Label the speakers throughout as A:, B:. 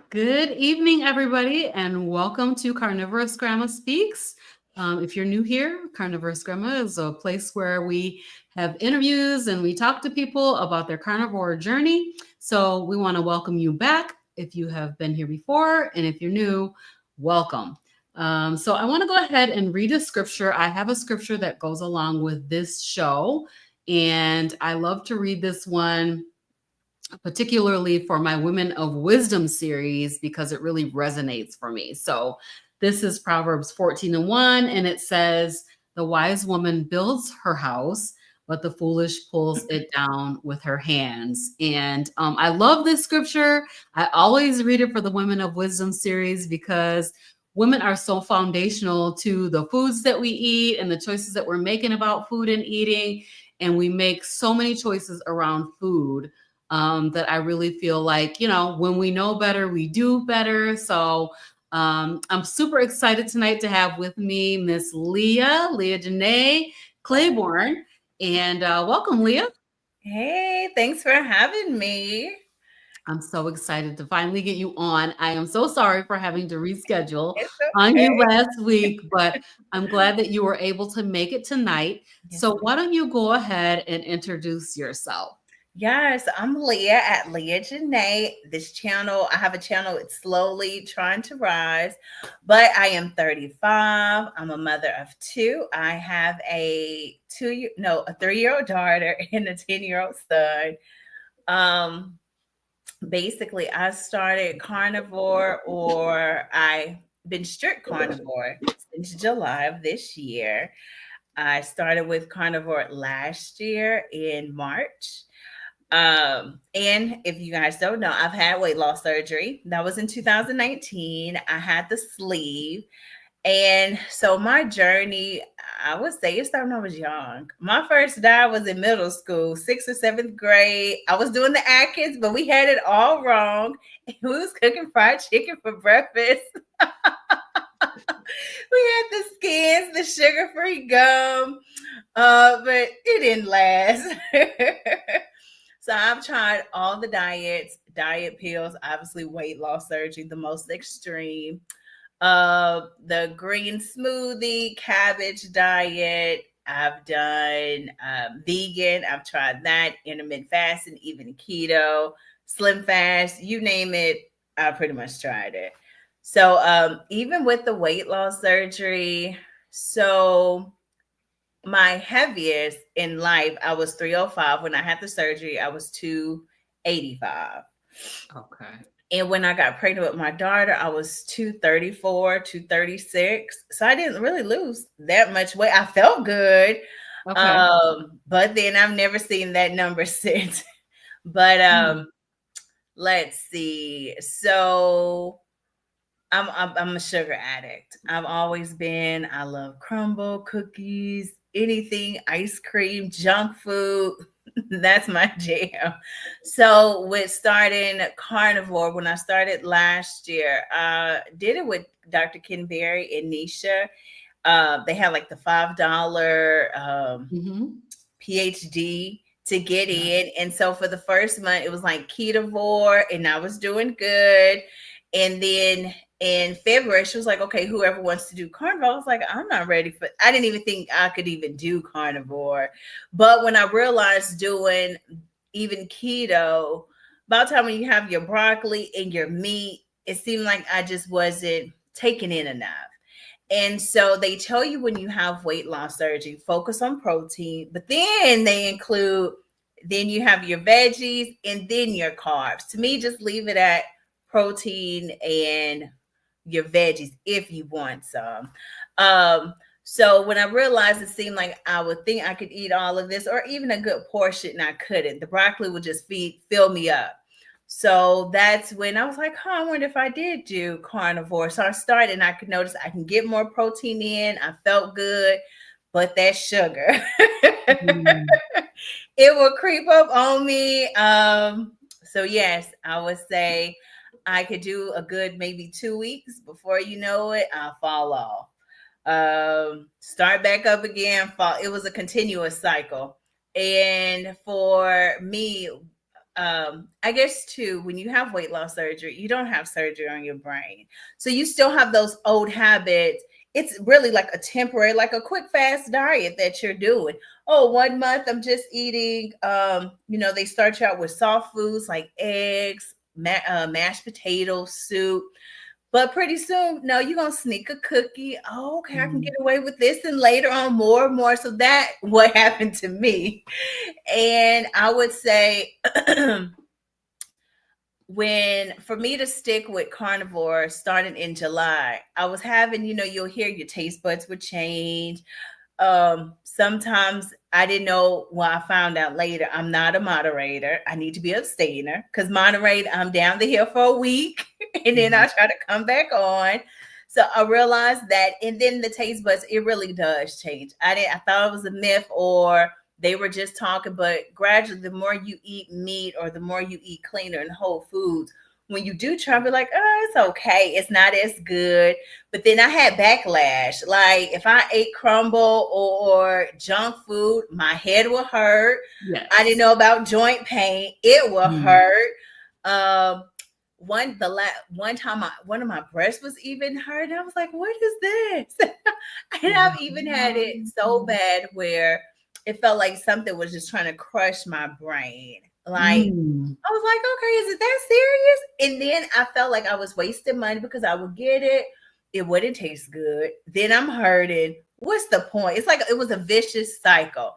A: Good evening, everybody, and welcome to Carnivorous Grandma Speaks. If you're new here, Carnivorous Grandma is a place where we have interviews and we talk to people about their carnivore journey. So we want to welcome you back if you have been here before, and if you're new, welcome. So I want to go ahead and read a scripture. I have a scripture that goes along with this show, and I love to read this one particularly for my Women of Wisdom series because it really resonates for me. So this is Proverbs 14:1, and it says, "The wise woman builds her house, but the foolish pulls it down with her hands." And I love this scripture. I always read it for the Women of Wisdom series because women are so foundational to the foods that we eat and the choices that we're making about food and eating. And we make so many choices around food that I really feel like, when we know better, we do better. So I'm super excited tonight to have with me Miss Leah Janae Claiborne. And welcome, Leah.
B: Hey, thanks for having me.
A: I'm so excited to finally get you on. I am so sorry for having to reschedule
B: It's
A: on you
B: okay.
A: last week, but I'm glad that you were able to make it tonight.
B: Yes,
A: So why don't you go ahead and introduce yourself?
B: yes, I'm Leah at Leah Janae. This channel, I have a channel, it's slowly trying to rise, but I am 35. I'm a mother of two. I have a 3-year-old daughter and a 10-year-old son. Um, Basically, I started carnivore or I been strict carnivore since July of this year. I started with carnivore last year in March. And if you guys don't know, I've had weight loss surgery. That was in 2019. I had the sleeve. And so my journey, I would say it started when I was young. My first diet was in middle school, sixth or seventh grade. I was doing the Atkins, but we had it all wrong. We was cooking fried chicken for breakfast. We had the skins, the sugar-free gum, but it didn't last. So I've tried all the diet pills, obviously weight loss surgery, the most extreme. The green smoothie, cabbage diet. I've done vegan. I've tried that, intermittent fasting, even keto, slim fast, you name it. I pretty much tried it. So even with the weight loss surgery, so my heaviest in life, I was 305. When I had the surgery, I was 285.
A: Okay.
B: And when I got pregnant with my daughter, I was 234, 236. So I didn't really lose that much weight. I felt good.
A: Okay.
B: But then I've never seen that number since. But let's see. So I'm a sugar addict. I've always been. I love crumble cookies, anything ice cream, junk food. That's my jam. So with starting carnivore, when I started last year, did it with Dr. Ken Berry and Nisha. They had like the $5
A: Mm-hmm.
B: PhD to get in. And so for the first month, it was like ketovore, and I was doing good. And then in February, she was like, okay, whoever wants to do carnivore. I was like, I'm not ready for, I didn't even think I could even do carnivore. But when I realized doing even keto, about the time when you have your broccoli and your meat, it seemed like I just wasn't taking in enough. And so they tell you when you have weight loss surgery, focus on protein, but then they include, then you have your veggies and then your carbs. To me, just leave it at protein and your veggies if you want some. Um, so when I realized it seemed like I would think I could eat all of this or even a good portion, and I couldn't. The broccoli would just fill me up. So that's when I was like, I wonder if I did do carnivore. So I started and I could notice I can get more protein in. I felt good, but that sugar,
A: Mm.
B: it will creep up on me. So yes, I would say I could do a good maybe 2 weeks. Before you know it, I'll fall off. Start back up again, fall. It was a continuous cycle. And for me, I guess too, when you have weight loss surgery, you don't have surgery on your brain. So you still have those old habits. It's really like a temporary, like a quick fast diet that you're doing. Oh, 1 month I'm just eating, they start you out with soft foods like eggs, mashed potatoes, soup. But pretty soon, no, you're gonna sneak a cookie. Oh, okay, I can
A: Mm.
B: get away with this, and later on, more and more. So that what happened to me. And I would say when for me to stick with carnivore starting in July, I was having, you'll hear your taste buds would change. Sometimes I didn't know, well, I found out later I'm not a moderator. I need to be a abstainer because moderate, I'm down the hill for a week and then I try to come back on. So I realized that, and then the taste buds, it really does change. I thought it was a myth or they were just talking, but gradually the more you eat meat or the more you eat cleaner and whole foods, when you do try, be like, oh, it's okay. It's not as good. But then I had backlash. Like if I ate crumble or junk food, my head would hurt. I didn't
A: Yes.
B: know about joint pain. It will
A: Mm.
B: hurt. Um, one time one of my breasts was even hurt. And I was like, what is this? And I've even had it so bad where it felt like something was just trying to crush my brain. Like
A: Mm.
B: I was like, okay, is it that serious? And then I felt like I was wasting money because I would get it. It wouldn't taste good. Then I'm hurting. What's the point? It's like it was a vicious cycle.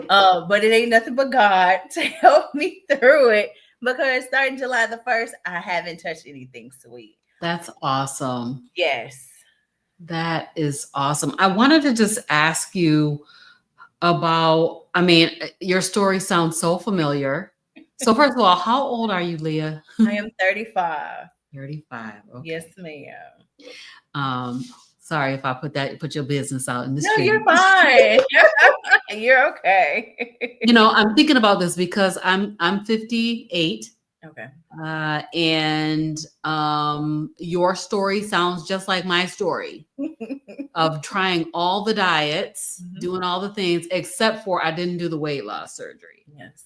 B: But it ain't nothing but God to help me through it because starting July the 1st, I haven't touched anything sweet.
A: That's awesome.
B: Yes.
A: That is awesome. I wanted to just ask you about, I mean, your story sounds so familiar. So first of all, how old are you, Leah?
B: I am 35.
A: 35.
B: Yes,
A: Okay.
B: ma'am.
A: Um, sorry if I put your business out in the
B: No, you're
A: street.
B: fine. You're okay.
A: I'm thinking about this because I'm 58.
B: Okay.
A: And your story sounds just like my story of trying all the diets,
B: Mhm.
A: doing all the things, except for I didn't do the weight loss surgery.
B: Yes.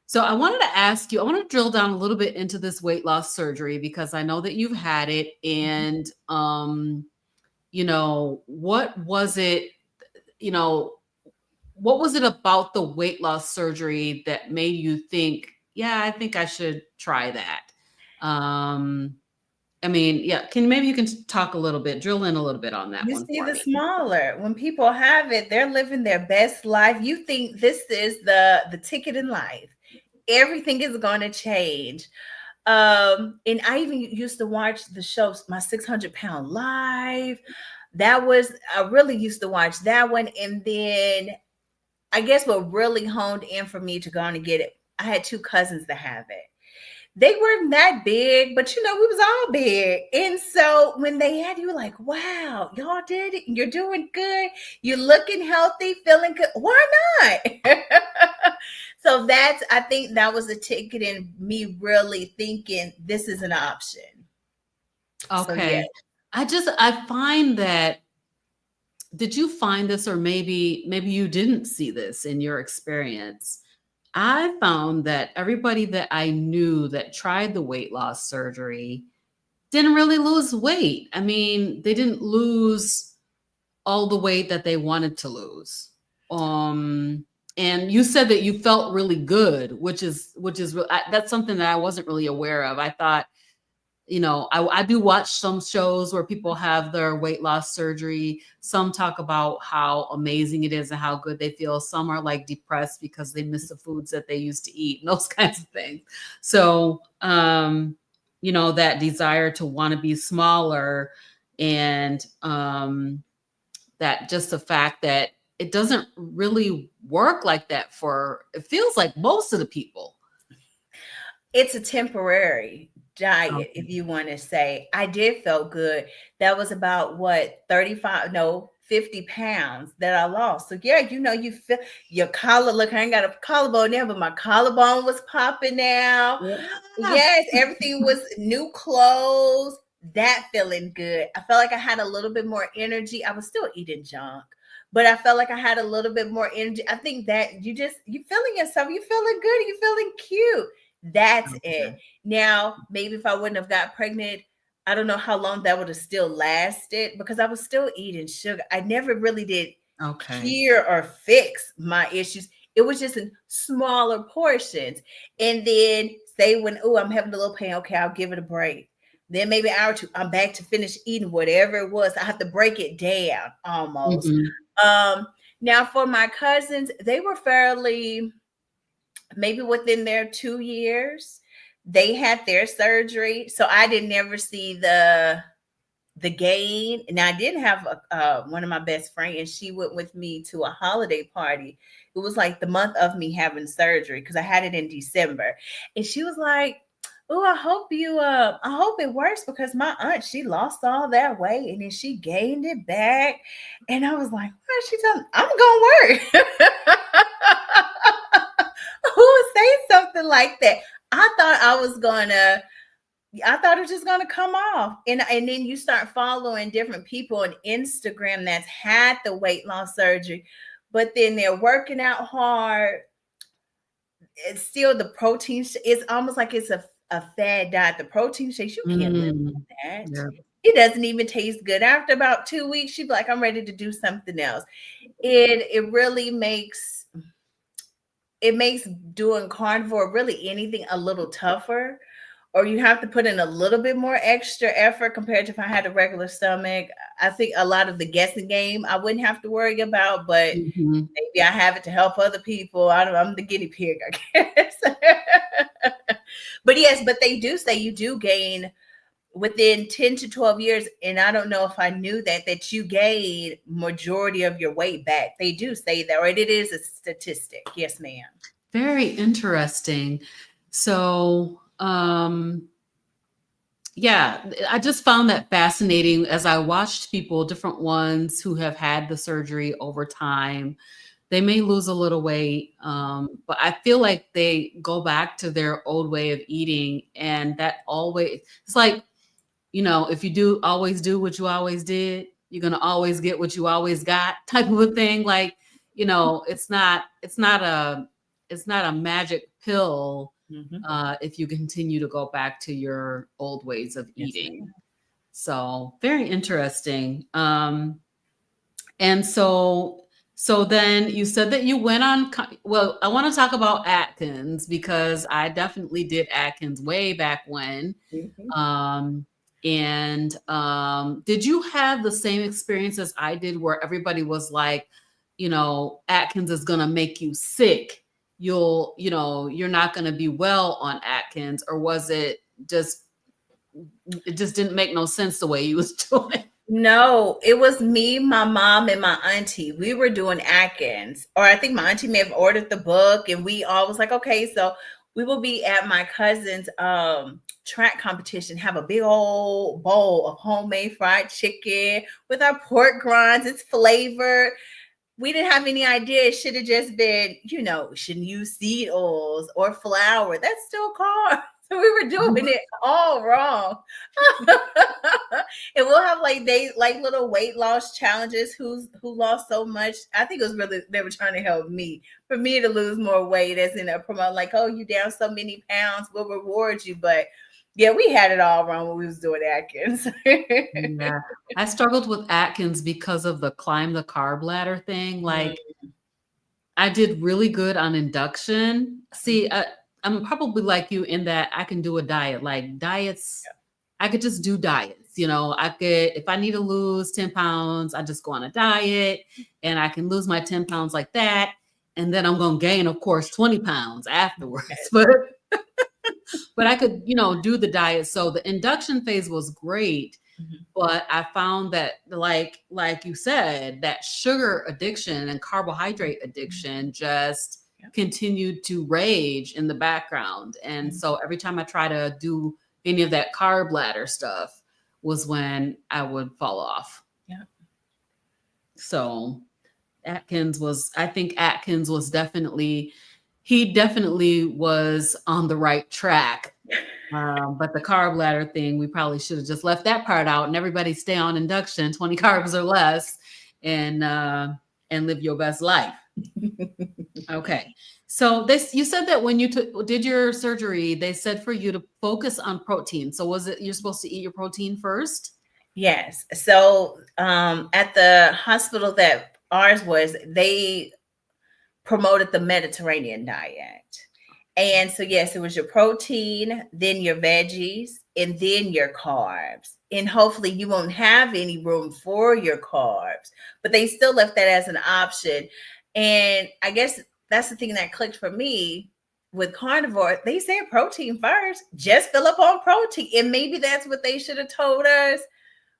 A: So I wanted to ask you, I want to drill down a little bit into this weight loss surgery because I know that you've had it. And, what was it, you know, what was it about the weight loss surgery that made you think, yeah, I think I should try that? I mean, yeah, maybe you can talk a little bit, drill in a little bit on that
B: You
A: one
B: see
A: for
B: the
A: me.
B: smaller. When people have it, they're living their best life. You think this is the ticket in life. Everything is going to change. And I even used to watch the shows, My 600-Pound Life. I really used to watch that one. And then I guess what really honed in for me to go on and get it, I had two cousins that have it. They weren't that big, but we was all big. And so when they had you, were like, wow, y'all did it. You're doing good. You're looking healthy, feeling good. Why not? So I think that was a ticket in me really thinking this is an option. So yeah.
A: Okay. I find that, did you find this, or maybe you didn't see this in your experience? I found that everybody that I knew that tried the weight loss surgery didn't really lose weight. I mean, they didn't lose all the weight that they wanted to lose. And you said that you felt really good, that's something that I wasn't really aware of. I thought, I do watch some shows where people have their weight loss surgery. Some talk about how amazing it is and how good they feel. Some are like depressed because they miss the foods that they used to eat and those kinds of things. So, that desire to want to be smaller, and that just the fact that it doesn't really work like that it feels like most of the people.
B: It's a temporary diet,
A: Okay.
B: if you want to say. I did feel good. That was about what, 35, no, 50 pounds that I lost. So yeah, you feel your collar. Look, I ain't got a collarbone there, but my collarbone was popping now.
A: Yeah.
B: Yes, everything was new clothes. That feeling good. I felt like I had a little bit more energy. I was still eating junk, but I felt like I had a little bit more energy. I think that you feeling yourself, you feeling good, you feeling cute. That's it.
A: Okay.
B: Now, maybe if I wouldn't have got pregnant, I don't know how long that would have still lasted because I was still eating sugar. I never really did
A: Okay.
B: cure or fix my issues. It was just in smaller portions. And then say when, oh, I'm having a little pain, okay, I'll give it a break. Then maybe an hour or two, I'm back to finish eating whatever it was. I have to break it down almost.
A: Mhm.
B: Um, Now for my cousins, they were fairly maybe within their 2 years, they had their surgery. So I didn't never see the gain. Now I did have one of my best friends, and she went with me to a holiday party. It was like the month of me having surgery because I had it in December, and she was like, "Oh, I hope it works because my aunt she lost all that weight and then she gained it back." And I was like, "What is she telling? I'm gonna work." Who would say something like that? I thought I was gonna I thought it was just gonna come off. And then you start following different people on Instagram that's had the weight loss surgery, but then they're working out hard. It's still the protein. It's almost like it's a fad diet. The protein shakes, you can't live
A: Mm.
B: on that.
A: Yeah.
B: It doesn't even taste good. After about 2 weeks, she'd be like, I'm ready to do something else. It really makes doing carnivore really anything a little tougher, or you have to put in a little bit more extra effort compared to if I had a regular stomach. I think a lot of the guessing game I wouldn't have to worry about, but
A: Mhm.
B: maybe I have it to help other people. I don't know, I'm the guinea pig, I guess. But yes, but they do say you do gain within 10 to 12 years, and I don't know if I knew that you gain majority of your weight back. They do say that, or it is a statistic. Yes, ma'am.
A: Very interesting. So, yeah, I just found that fascinating as I watched people, different ones who have had the surgery over time. They may lose a little weight, but I feel like they go back to their old way of eating, and that always it's like, if you do always do what you always did, you're gonna always get what you always got, type of a thing. Like, it's not a magic pill
B: Mm-hmm.
A: if you continue to go back to your old ways of
B: Yes,
A: eating.
B: ma'am.
A: So very interesting. And so then you said that you went on, well, I want to talk about Atkins because I definitely did Atkins way back when.
B: Mhm.
A: Um, and did you have the same experience as I did where everybody was like, Atkins is going to make you sick. You're not going to be well on Atkins, or was it just didn't make no sense the way you was doing?
B: No, it was me, my mom, and my auntie. We were doing Atkins, or I think my auntie may have ordered the book, and we all was like, okay, so we will be at my cousin's track competition, have a big old bowl of homemade fried chicken with our pork rinds. It's flavored. We didn't have any idea. It should have just been, shouldn't use seed oils or flour. That's still carbs. So we were doing it all wrong. And we'll have like little weight loss challenges. Who lost so much? I think it was really they were trying to help me for me to lose more weight, as in a promote like, oh, you down so many pounds, we'll reward you. But yeah, we had it all wrong when we was doing Atkins.
A: Yeah. I struggled with Atkins because of the climb the carb ladder thing. Like, I did really good on induction. See, I'm probably like you in that I can do a diet. Like diets, I could just do diets. If I need to lose 10 pounds, I just go on a diet and I can lose my 10 pounds like that. And then I'm going to gain, of course, 20 pounds afterwards. But I could, do the diet. So the induction phase was great.
B: Mhm.
A: But I found that, like you said, that sugar addiction and carbohydrate addiction just
B: Yep.
A: continued to rage in the background. And
B: Mhm.
A: so every time I try to do any of that carb ladder stuff was when I would fall off.
B: Yeah.
A: So I think Atkins was he definitely was on the right track. But the carb ladder thing, we probably should have just left that part out and everybody stay on induction, 20 carbs or less, and live your best life. Okay. So this, you said that when you did your surgery, they said for you to focus on protein. So was it you're supposed to eat your protein first?
B: Yes. So at the hospital that ours was, they promoted the Mediterranean diet. And so, yes, it was your protein, then your veggies, and then your carbs. And hopefully, you won't have any room for your carbs, but they still left that as an option. And I guess that's the thing that clicked for me with carnivore. They said protein first, just fill up on protein. And maybe that's what they should have told us,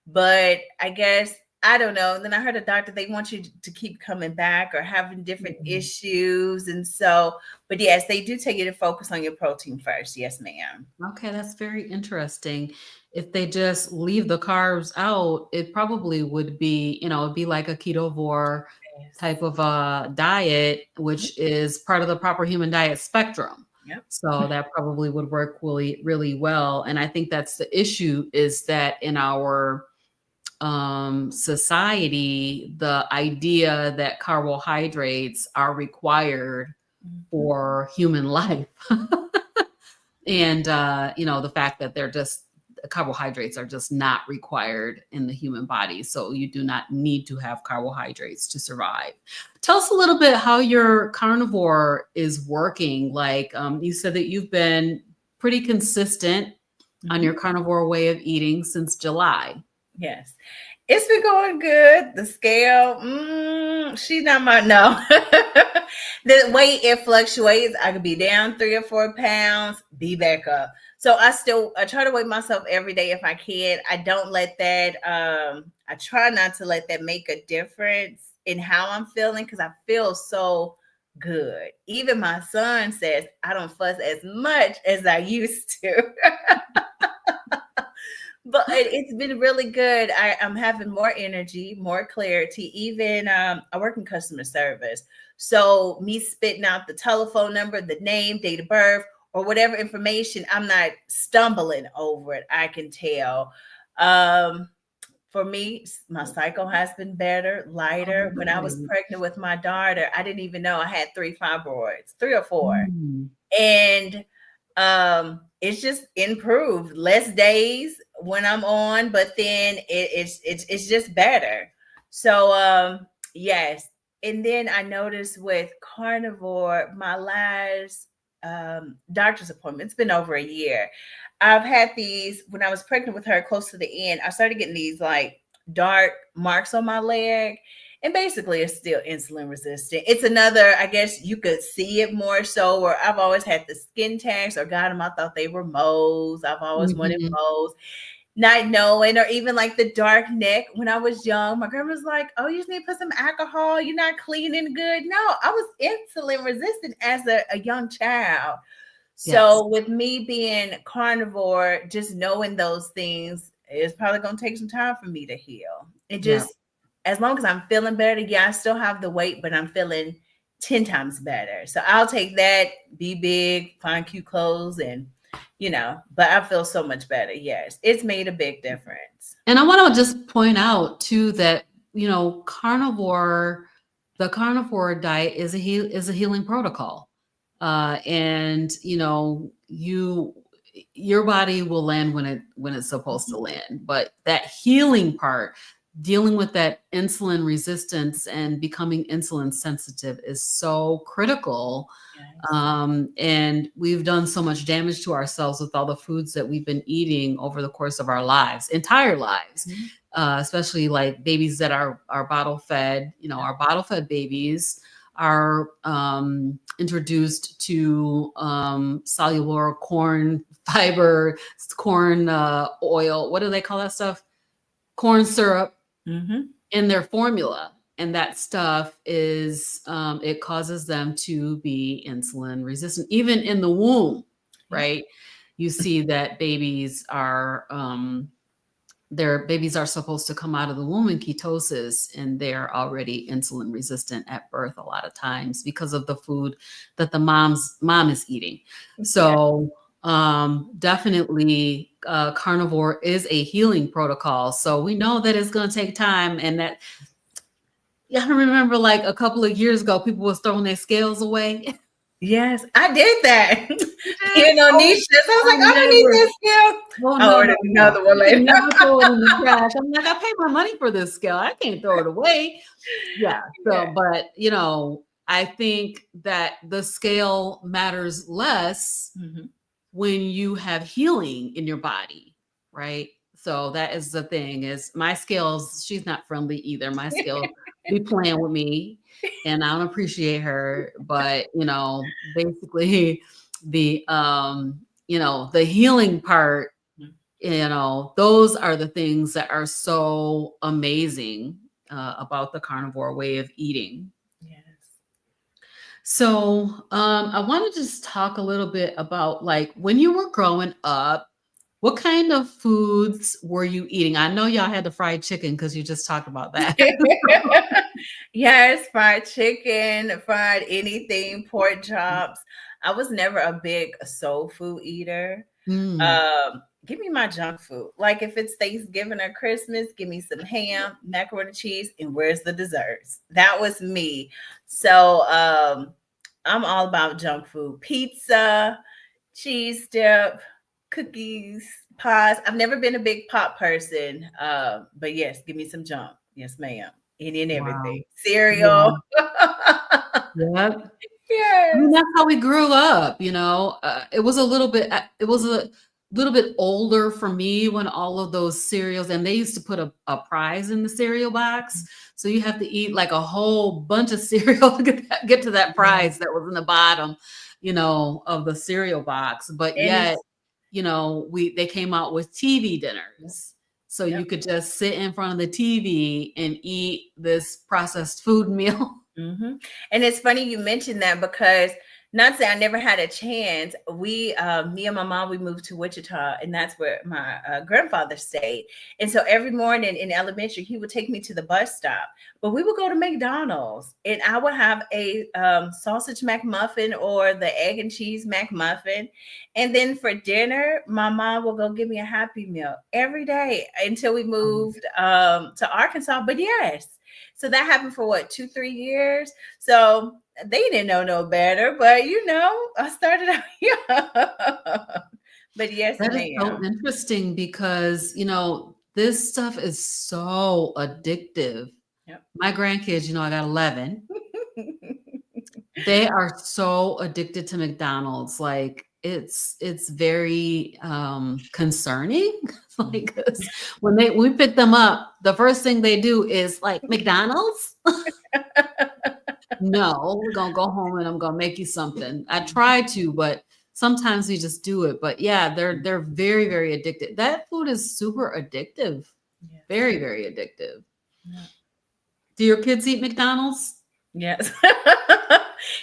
B: but I guess I don't know. And then I heard a doctor, they want you to keep coming back or having different
A: Mhm.
B: issues. And so, but yes, they do tell you to focus on your protein first. Yes, ma'am.
A: Okay, that's very interesting. If they just leave the carbs out, it probably would be, it'd be like a ketovore
B: Yes.
A: type of a diet, which is part of the proper human diet spectrum.
B: Yep.
A: So that probably would work really, really well. And I think that's the issue is that in our society, the idea that carbohydrates are required
B: Mhm.
A: for human life. And the fact that they're just carbohydrates are just not required in the human body, so you do not need to have carbohydrates to survive. Tell us a little bit how your carnivore is working. Like, you said that you've been pretty consistent on your
B: Mhm.
A: carnivore way of eating since July.
B: Yes. It's been going good. The scale, she's not my no. The weight it fluctuates. I could be down 3 or 4 pounds, be back up. So I try to weigh myself every day if I can. I don't let that I try not to let that make a difference in how I'm feeling because I feel so good. Even my son says I don't fuss as much as I used to. But it's been really good. I'm having more energy, more clarity. Even I work in customer service, so me spitting out the telephone number, the name, date of birth, or whatever information, I'm not stumbling over it. I can tell. Um, for me, my cycle has been better, lighter. When I was
A: Oh,
B: pregnant with my daughter, I didn't even know I had 3 fibroids, 3 or 4,
A: mm,
B: and it's just improved. Less days when I'm on, but then it's just better. So yes. And then I noticed with carnivore, my last doctor's appointment, it's been over a year. I've had these when I was pregnant with her close to the end. I started getting these like dark marks on my leg, and basically it's still insulin resistant. It's another, I guess you could see it more so, where I've always had the skin tags or got them. I thought they were moles. I've always wanted
A: mhm.
B: moles, not knowing, or even like the dark neck. When I was young, my grandma was like, "Oh, you just need to put some alcohol. You're not cleaning good." No, I was insulin resistant as a young child.
A: Yes.
B: So with me being carnivore, just knowing those things, it's probably gonna take some time for me to heal. It
A: Yeah.
B: just, as long as I'm feeling better, yeah, I still have the weight, but I'm feeling 10 times better. So I'll take that, be big, find cute clothes, and but I feel so much better. Yes, it's made a big difference.
A: And I want to just point out too that the carnivore diet is a healing protocol, and your body will land when it's supposed to land. But that healing part, dealing with that insulin resistance and becoming insulin sensitive, is so critical.
B: Yes.
A: And we've done so much damage to ourselves with all the foods that we've been eating over the course of our lives, entire lives,
B: Mhm.
A: especially like babies that are bottle fed. Our bottle fed babies are introduced to soluble corn fiber, corn oil. What do they call that stuff? Corn syrup
B: Mhm.
A: in their formula. And that stuff it causes them to be insulin resistant, even in the womb,
B: Yep.
A: right? You see that their babies are supposed to come out of the womb in ketosis, and they're already insulin resistant at birth a lot of times because of the food that the mom is eating.
B: Yeah.
A: So definitely carnivore is a healing protocol. So we know that it's going to take time, and that Yeah, I remember like a couple of years ago, people was throwing their scales away.
B: Yes, I did that.
A: You did?
B: You know,
A: Oh,
B: niche. I was
A: I
B: like, I don't need
A: never.
B: this skill.
A: Oh
B: I
A: no, no,
B: ordered
A: no!
B: another one
A: You can
B: later.
A: never throw it in the trash. I'm like, I paid my money for this scale. I can't throw it away. Yeah.
B: Yeah.
A: So, but I think that the scale matters less
B: Mhm.
A: when you have healing in your body, right? So that is the thing is my scales, she's not friendly either. My scales be playing with me and I don't appreciate her, but basically the healing part, those are the things that are so amazing about the carnivore way of eating.
B: Yes.
A: So, I want to just talk a little bit about like when you were growing up, what kind of foods were you eating? I know y'all had the fried chicken because you just talked about that.
B: Yes, fried chicken, fried anything, pork chops. I was never a big soul food eater.
A: Mm,
B: Give me my junk food. Like if it's Thanksgiving or Christmas, give me some ham, macaroni and cheese, and where's the desserts? That was me. So I'm all about junk food. Pizza, cheese dip, cookies, pies. I've never been a big pop person. But yes, give me some junk. Yes, ma'am. Any and
A: wow.
B: everything. Cereal.
A: Yeah. Yep. I mean,
B: Yes.
A: that's how we grew up, it was a little bit, it was a little bit older for me when all of those cereals, and they used to put a prize in the cereal box. So you have to eat like a whole bunch of cereal to get to that
B: Yeah.
A: prize that was in the bottom, of the cereal box. But
B: And
A: yet,
B: it's
A: they came out with TV
B: yep.
A: dinners. So
B: Yep.
A: you could just sit in front of the TV and eat this processed food meal.
B: Hmm. And it's funny you mentioned that because not say I never had a chance. Me and my mom, we moved to Wichita, and that's where my grandfather stayed. And so every morning in elementary, he would take me to the bus stop. But we would go to McDonald's, and I would have a sausage McMuffin or the egg and cheese McMuffin. And then for dinner, my mom will go give me a Happy Meal every day until we moved to Arkansas. But yes. So that happened for what, 2, 3 years? So they didn't know no better, but I started out young. But yes,
A: That is so
B: ma'am.
A: interesting because, this stuff is so addictive.
B: Yep.
A: My grandkids, I got 11. They are so addicted to McDonald's. Like it's very concerning. Like 'cause when we pick them up, the first thing they do is like McDonald's. No, we're gonna go home and I'm gonna make you something. I try to, but sometimes we just do it. But yeah, they're very, very addicted. That food is super addictive.
B: Yes.
A: Very, very addictive.
B: Yeah.
A: Do your kids eat McDonald's?
B: Yes.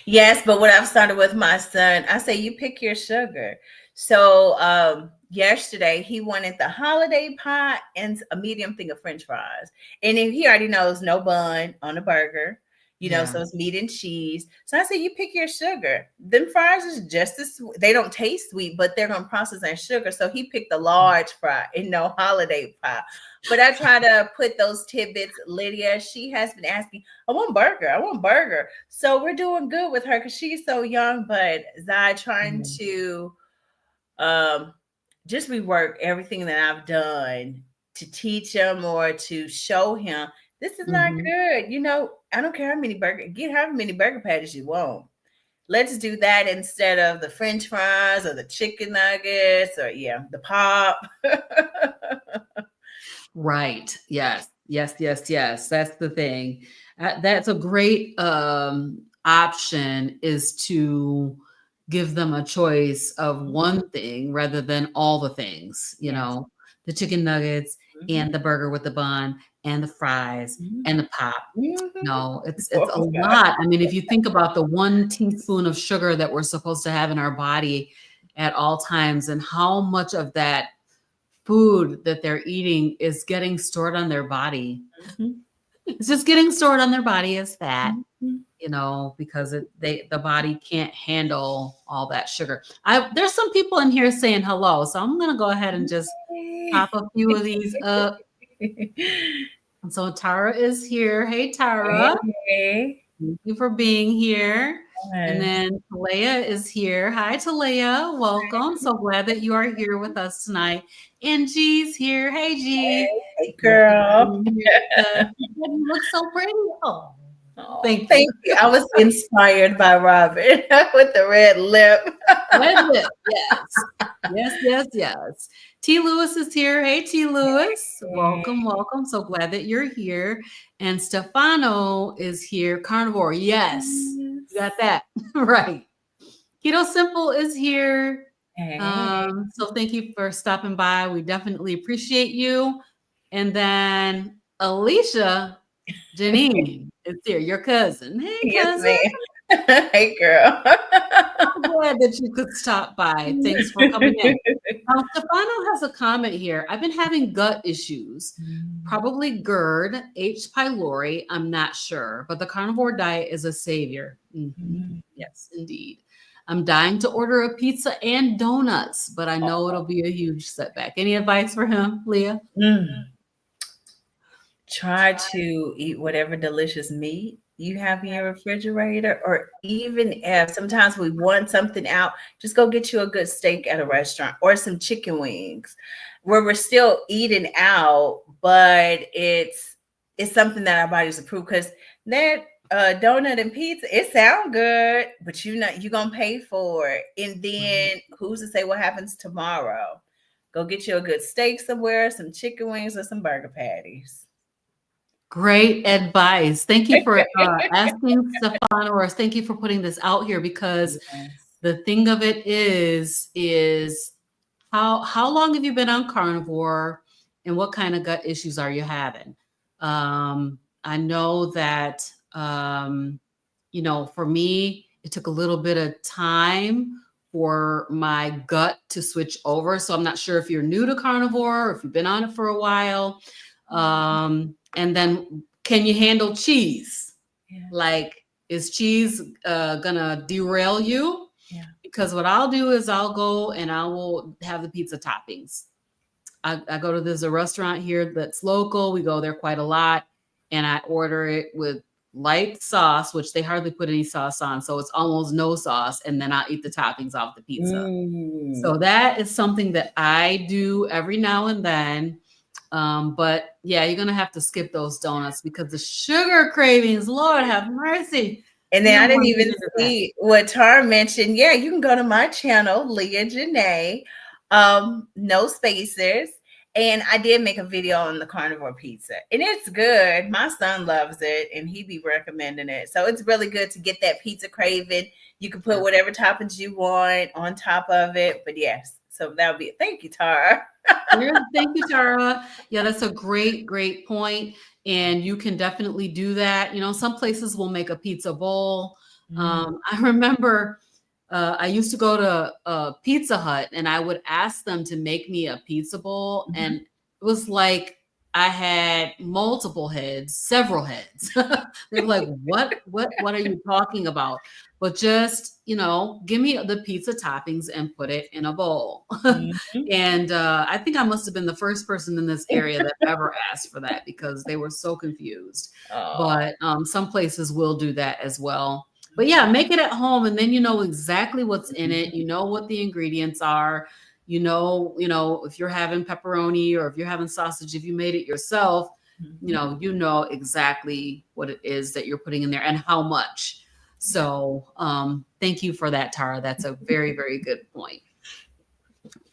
B: Yes, but what I've started with my son, I say you pick your sugar. So yesterday he wanted the holiday pie and a medium thing of French fries. And then he already knows no bun on a burger,
A: Yeah.
B: so it's meat and cheese. So I said, you pick your sugar. Them fries is just as sweet. They don't taste sweet, but they're gonna process their sugar. So he picked the large fry and no holiday pie. But I try to put those tidbits. Lydia, she has been asking, I want burger. I want burger. So we're doing good with her because she's so young. But Zai trying
A: Mhm.
B: to um, just rework everything that I've done to teach him or to show him this is not
A: Mhm.
B: good. I don't care how many get however many burger patties you want. Let's do that instead of the French fries or the chicken nuggets or the pop.
A: Right. Yes. Yes. Yes. Yes. That's the thing. That's a great option is to give them a choice of one thing rather than all the things,
B: Yes.
A: the chicken nuggets
B: Mhm.
A: and the burger with the bun and the fries and
B: Mhm.
A: the pop.
B: Mhm.
A: No, it's a lot. I mean, if you think about the 1 teaspoon of sugar that we're supposed to have in our body at all times and how much of that food that they're eating is getting stored on their body.
B: Mhm.
A: It's just getting stored on their body as fat,
B: Mhm.
A: because the body can't handle all that sugar. There's some people in here saying hello, so I'm gonna go ahead and just pop a few of these up. And so Tara is here. Hey, Tara.
B: Hey.
A: Thank you for being here. And
B: Yes.
A: then Leah is here. Hi, Leah. Welcome. So glad that you are here with us tonight. And G's here. Hey, G.
B: Hey,
A: Thank you for
B: girl.
A: being here with us. You look so pretty. Oh,
B: Oh,
A: thank you.
B: thank you. I was inspired by Robin with the red lip.
A: Red lip. Yes. Yes, yes, yes. T. Lewis is here. Hey, T. Lewis. Welcome, welcome. So glad that you're here. And Stefano is here. Carnivore. Yes. You got that. Right. Keto Simple is here.
B: Hey.
A: So thank you for stopping by. We definitely appreciate you. And then Alicia Janine is here, your cousin. Hey,
B: Yes,
A: cousin.
B: ma'am. Hey, girl.
A: I'm glad that you could stop by. Thanks for coming in. Stefano has a comment here. I've been having gut issues, probably GERD, H. pylori. I'm not sure, but the carnivore diet is a savior. Yes, indeed. I'm dying to order a pizza and donuts, but I know it'll be a huge setback. Any advice for him, Leah?
B: Try to eat whatever delicious meat you have in your refrigerator, or even if sometimes we want something out, just go get you a good steak at a restaurant or some chicken wings where we're still eating out, but it's something that our bodies approve, because that donut and pizza, it sound good, but you're gonna pay for it. And then who's to say what happens tomorrow? Go get you a good steak somewhere, some chicken wings, or some burger patties.
A: Great advice. Thank you for asking, Stefano, or thank you for putting this out here, because
B: Yes.
A: the thing of it is how long have you been on carnivore, and what kind of gut issues are you having? I know that for me, it took a little bit of time for my gut to switch over. So I'm not sure if you're new to carnivore or if you've been on it for a while. And then, can you handle cheese?
B: Yeah.
A: Like, is cheese gonna derail you?
B: Yeah.
A: Because what I'll do is I'll go and I will have the pizza toppings. I go to there's a restaurant here that's local. We go there quite a lot, and I order it with light sauce, which they hardly put any sauce on, so it's almost no sauce, and then I'll eat the toppings off the pizza. So that is something that I do every now and then. But yeah, you're gonna have to skip those donuts because the sugar cravings, Lord have mercy.
B: And
A: You
B: then I
A: don't
B: didn't
A: want to get
B: even
A: into that.
B: see what Tara mentioned. Yeah, you can go to my channel, Leah Janae, no spacers. And I did make a video on the carnivore pizza, and it's good. My son loves it, and he be recommending it. So it's really good to get that pizza craving. You can put whatever toppings you want on top of it. But yes, so that'll be it. Thank you, Tara.
A: Thank you, Tara. Yeah, that's a great, great point. And you can definitely do that. Some places will make a pizza bowl. I remember I used to go to Pizza Hut, and I would ask them to make me a pizza bowl. And it was like I had multiple heads, several heads. They were like, what are you talking about? But just, give me the pizza toppings and put it in a bowl. And I think I must have been the first person in this area that ever asked for that, because they were so confused. But some places will do that as well. But yeah, make it at home, and then you know exactly what's in it. You know what the ingredients are. If you're having pepperoni or if you're having sausage, if you made it yourself, you know exactly what it is that you're putting in there and how much. So thank you for that, Tara. That's a very, very good point.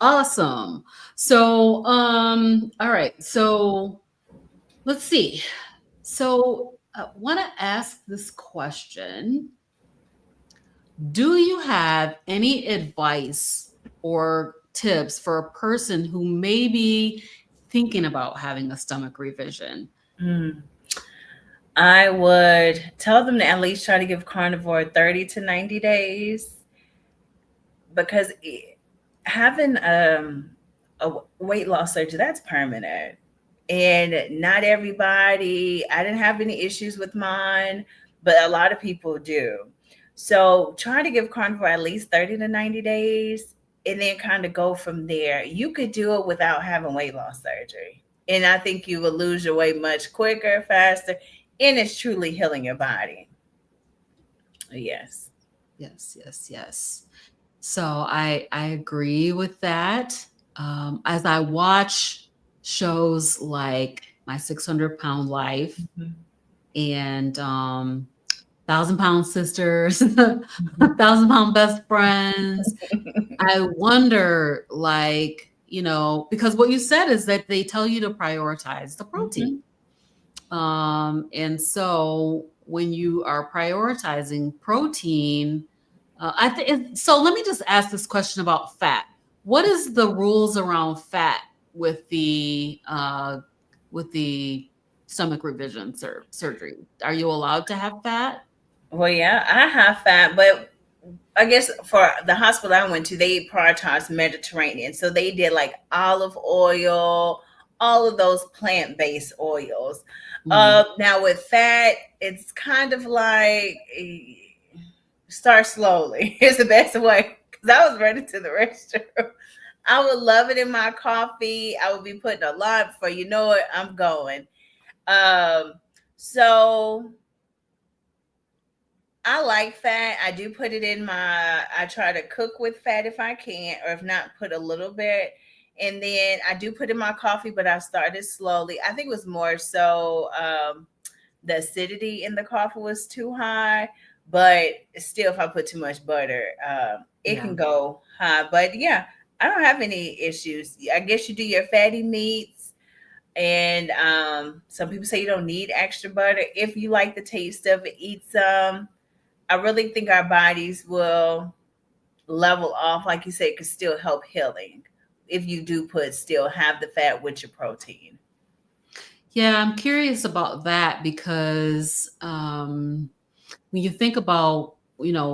A: Awesome. So all right. So let's see. So I want to ask this question. Do you have any advice or tips for a person who may be thinking about having a stomach revision?
B: I would tell them to at least try to give carnivore 30 to 90 days, because having a weight loss surgery, that's permanent. And not everybody, I didn't have any issues with mine, but a lot of people do. So try to give carnivore at least 30 to 90 days, and then kind of go from there. You could do it without having weight loss surgery. And I think you will lose your weight much quicker, faster, and it's truly healing your body. Yes.
A: Yes, yes, yes. So I agree with that. As I watch shows like My 600-Pound Life
B: Mhm.
A: and 1,000-Pound Sisters, 1,000-Pound Best Friends, I wonder, like, because what you said is that they tell you to prioritize the protein.
B: Mhm.
A: And so when you are prioritizing protein, I think so. Let me just ask this question about fat. What is the rules around fat with the stomach revision surgery? Are you allowed to have fat?
B: Well, yeah, I have fat, but I guess for the hospital I went to, they prioritized Mediterranean. So they did like olive oil, all of those plant based oils.
A: Mm,
B: Now with fat, it's kind of like start slowly. It's the best way because I was running to the restroom. I would love it in my coffee. I would be putting a lot for you know what I'm going. Um, so I like fat. I do put it in I try to cook with fat if I can, or if not, put a little bit. And then I do put in my coffee, but I started slowly. I think it was more so the acidity in the coffee was too high. But still, if I put too much butter, it
A: yeah.
B: can go high. But yeah, I don't have any issues. I guess you do your fatty meats. And some people say you don't need extra butter. If you like the taste of it, eat some. I really think our bodies will level off, like you said, could still help healing if you do put still have the fat with your protein.
A: Yeah, I'm curious about that because when you think about,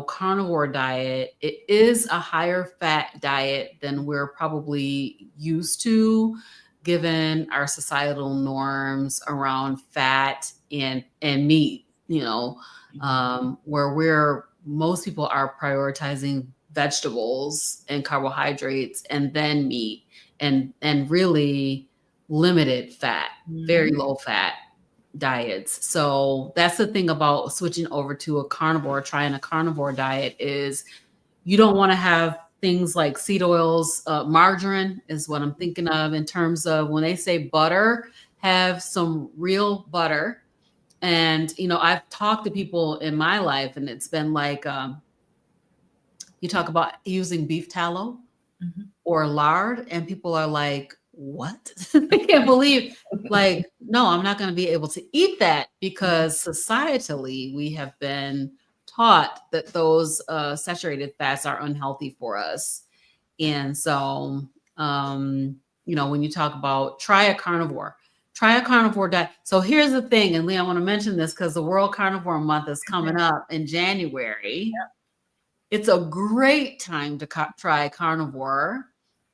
A: carnivore diet, it is a higher fat diet than we're probably used to, given our societal norms around fat and meat, where most people are prioritizing vegetables and carbohydrates and then meat and really limited fat, very
B: Mhm.
A: low fat diets. So that's the thing about switching over to a carnivore, trying a carnivore diet is you don't want to have things like seed oils, margarine is what I'm thinking of in terms of when they say butter, have some real butter. And, I've talked to people in my life and it's been like, you talk about using beef tallow
B: Mhm.
A: or lard and people are like, what? They can't believe, like, no, I'm not going to be able to eat that because societally we have been taught that those saturated fats are unhealthy for us. And so when you talk about try a carnivore diet. So here's the thing, and Leah, I want to mention this because the World Carnivore Month is coming up in January. It's a great time to try carnivore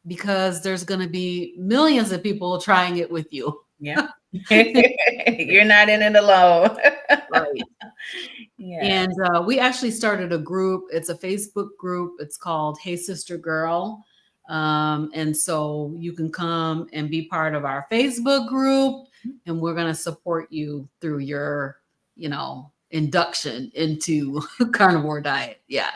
A: because there's going to be millions of people trying it with you.
B: Yeah. You're not in it alone.
A: Right.
B: Yeah.
A: And we actually started a group. It's a Facebook group. It's called Hey Sister Girl. And so you can come and be part of our Facebook group, and we're going to support you through your, induction into carnivore diet. Yeah.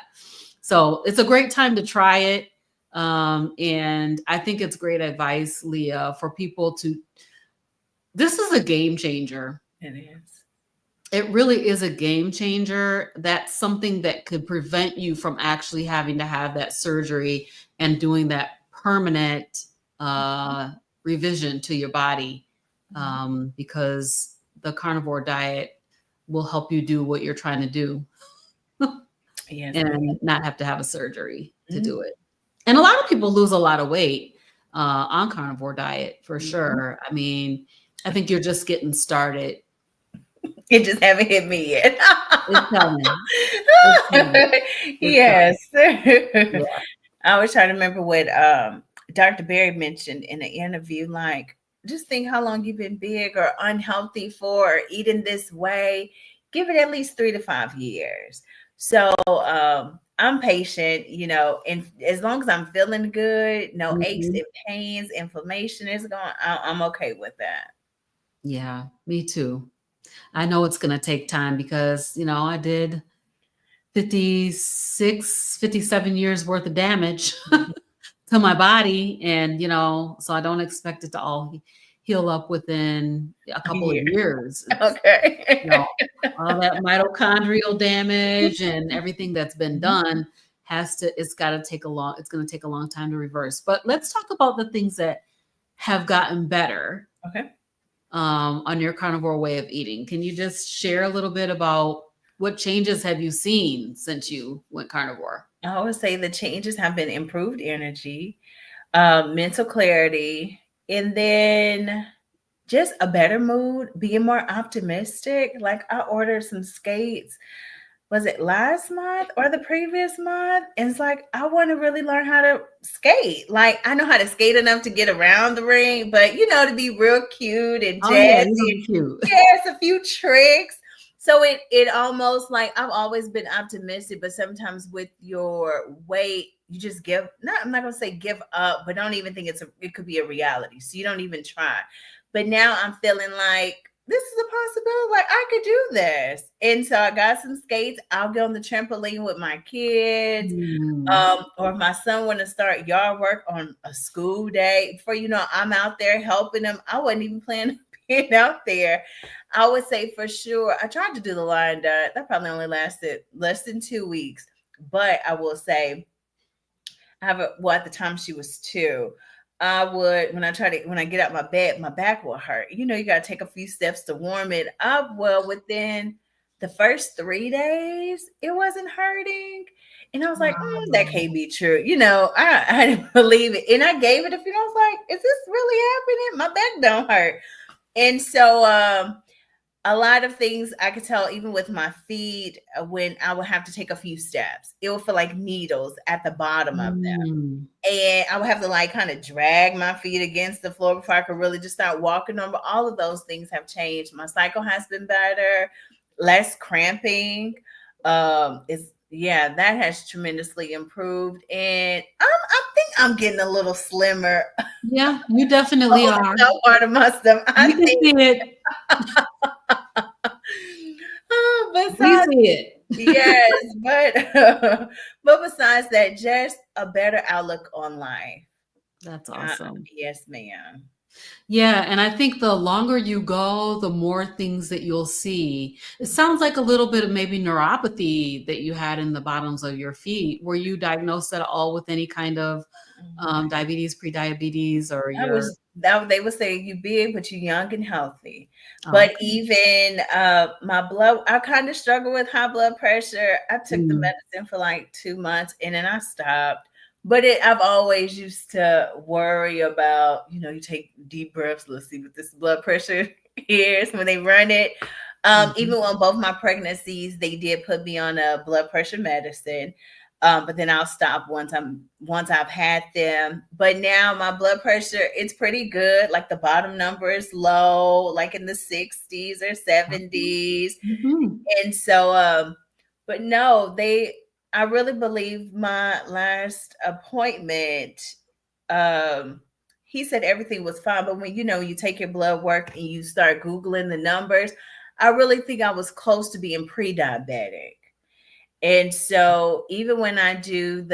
A: So it's a great time to try it. And I think it's great advice, Leah, for people this is a game changer.
B: It is.
A: It really is a game changer. That's something that could prevent you from actually having to have that surgery and doing that permanent revision to your body, because the carnivore diet will help you do what you're trying to do
B: Yes.
A: and not have to have a surgery to
B: Mhm.
A: do it. And a lot of people lose a lot of weight on carnivore diet for
B: Mhm.
A: sure. I mean, I think you're just getting started.
B: It just haven't hit me yet.
A: It's coming. It's coming. It's
B: Yes.
A: coming. Yeah.
B: I was trying to remember what Dr. Berry mentioned in an interview, like just think how long you've been big or unhealthy for, or eating this way. Give it at least 3 to 5 years. So I'm patient, and as long as I'm feeling good, no aches
A: Mhm.
B: and pains, inflammation is gone, I'm okay with that.
A: Yeah, me too. I know it's gonna take time because, I did 56, 57 years worth of damage
B: Mhm.
A: to my body. And, so I don't expect it to all heal up within a couple of
B: Yeah.
A: years. It's, you
B: Okay.
A: know, all that mitochondrial damage and everything that's been
B: Mhm.
A: done it's going to take a long time to reverse. But let's talk about the things that have gotten better
B: Okay.
A: on your carnivore way of eating. Can you just share a little bit about what changes have you seen since you went carnivore?
B: I would say the changes have been improved energy, mental clarity, and then just a better mood, being more optimistic. Like I ordered some skates, was it last month or the previous month? And it's like, I want to really learn how to skate. Like I know how to skate enough to get around the ring, but to be real cute and
A: Oh yeah, you're
B: jazzy.
A: gonna be cute.
B: Yes, a few tricks. So it almost like I've always been optimistic, but sometimes with your weight, you just I'm not gonna say give up, but don't even think it could be a reality. So you don't even try. But now I'm feeling like this is a possibility. Like I could do this. And so I got some skates. I'll get on the trampoline with my kids.
A: Mm.
B: Or if my son want to start yard work on a school day, before I'm out there helping him. I wasn't even planning on being out there. I would say for sure. I tried to do the line dart. That probably only lasted less than 2 weeks. But I will say at the time she was 2. I would when I get out my bed, my back will hurt. You gotta take a few steps to warm it up. Well, within the first 3 days, it wasn't hurting. And I was like, that
A: Wow.
B: can't be true. I didn't believe it. And I gave it a few. I was like, is this really happening? My back don't hurt. And so a lot of things I could tell, even with my feet, when I would have to take a few steps, it would feel like needles at the bottom of them.
A: Mm.
B: And I would have to like kind of drag my feet against the floor before I could really just start walking on. But all of those things have changed. My cycle has been better, less cramping. That has tremendously improved. And I think I'm getting a little slimmer
A: Yeah, you definitely
B: on
A: are.
B: some part of my stomach. I
A: We can
B: think.
A: see it. We
B: Besides,
A: see it.
B: yes, but but besides that, just a better outlook on life.
A: That's
B: Uh,
A: awesome.
B: yes, ma'am.
A: Yeah, and I think the longer you go, the more things that you'll see. It sounds like a little bit of maybe neuropathy that you had in the bottoms of your feet. Were you diagnosed at all with any kind of diabetes, pre-diabetes, or
B: I
A: your?
B: was that they would say you big, but you young and healthy.
A: Oh,
B: But
A: okay.
B: even my blood, I kind of struggle with high blood pressure. I took the
A: Mm.
B: medicine for like 2 months and then I stopped. But I've always used to worry about, you take deep breaths. Let's see what this blood pressure is when they run it.
A: Mhm.
B: Even on both my pregnancies, they did put me on a blood pressure medicine. But then I'll stop once I've had them. But now my blood pressure, it's pretty good. Like the bottom number is low, like in the 60s or 70s.
A: Mhm.
B: And so but no, I really believe my last appointment, um, he said everything was fine. But when you take your blood work and you start Googling the numbers, I really think I was close to being pre-diabetic. And so even when I do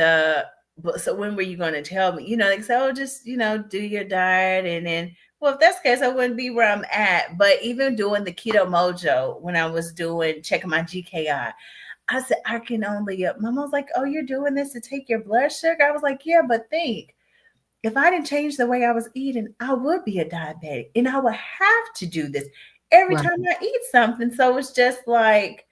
B: so when were you going to tell me? Like, so just, do your diet. And then, well, if that's the case, I wouldn't be where I'm at. But even doing the Keto Mojo, when I was checking my GKI, I said, I can only, Mama was like, oh, you're doing this to take your blood sugar? I was like, yeah, but think, if I didn't change the way I was eating, I would be a diabetic and I would have to do this every
A: Right.
B: time I eat something. So it's just like,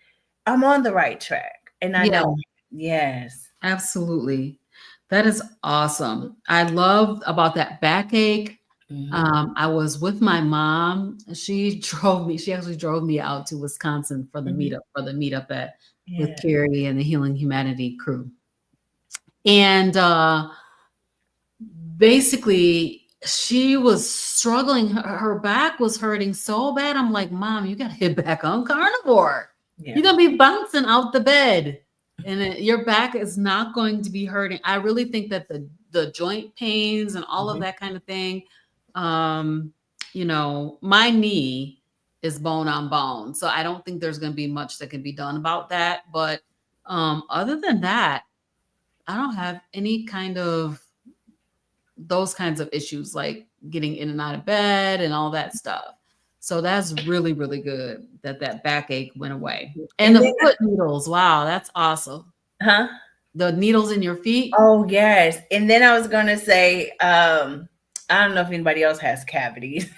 B: I'm on the right track. And I
A: Yeah,
B: know, yes.
A: absolutely. That is awesome. I love about that backache.
B: Mhm.
A: I was with my mom. She actually drove me out to Wisconsin
B: Mhm.
A: for the meetup at with
B: Yeah.
A: Carrie and the Healing Humanity crew. And basically she was struggling. Her back was hurting so bad. I'm like, Mom, you gotta get back on carnivore. You're
B: Yeah.
A: gonna be bouncing out the bed. and your back is not going to be hurting. I really think that the joint pains and all of
B: Mhm.
A: that kind of thing, my knee is bone on bone, so I don't think there's going to be much that can be done about that. But other than that, I don't have any kind of those kinds of issues like getting in and out of bed and all that stuff. So that's really, really good that that backache went away. And
B: And
A: the
B: then,
A: foot needles, wow, that's awesome.
B: huh?
A: The needles in your feet.
B: Oh yes. And then I was gonna say, I don't know if anybody else has cavities.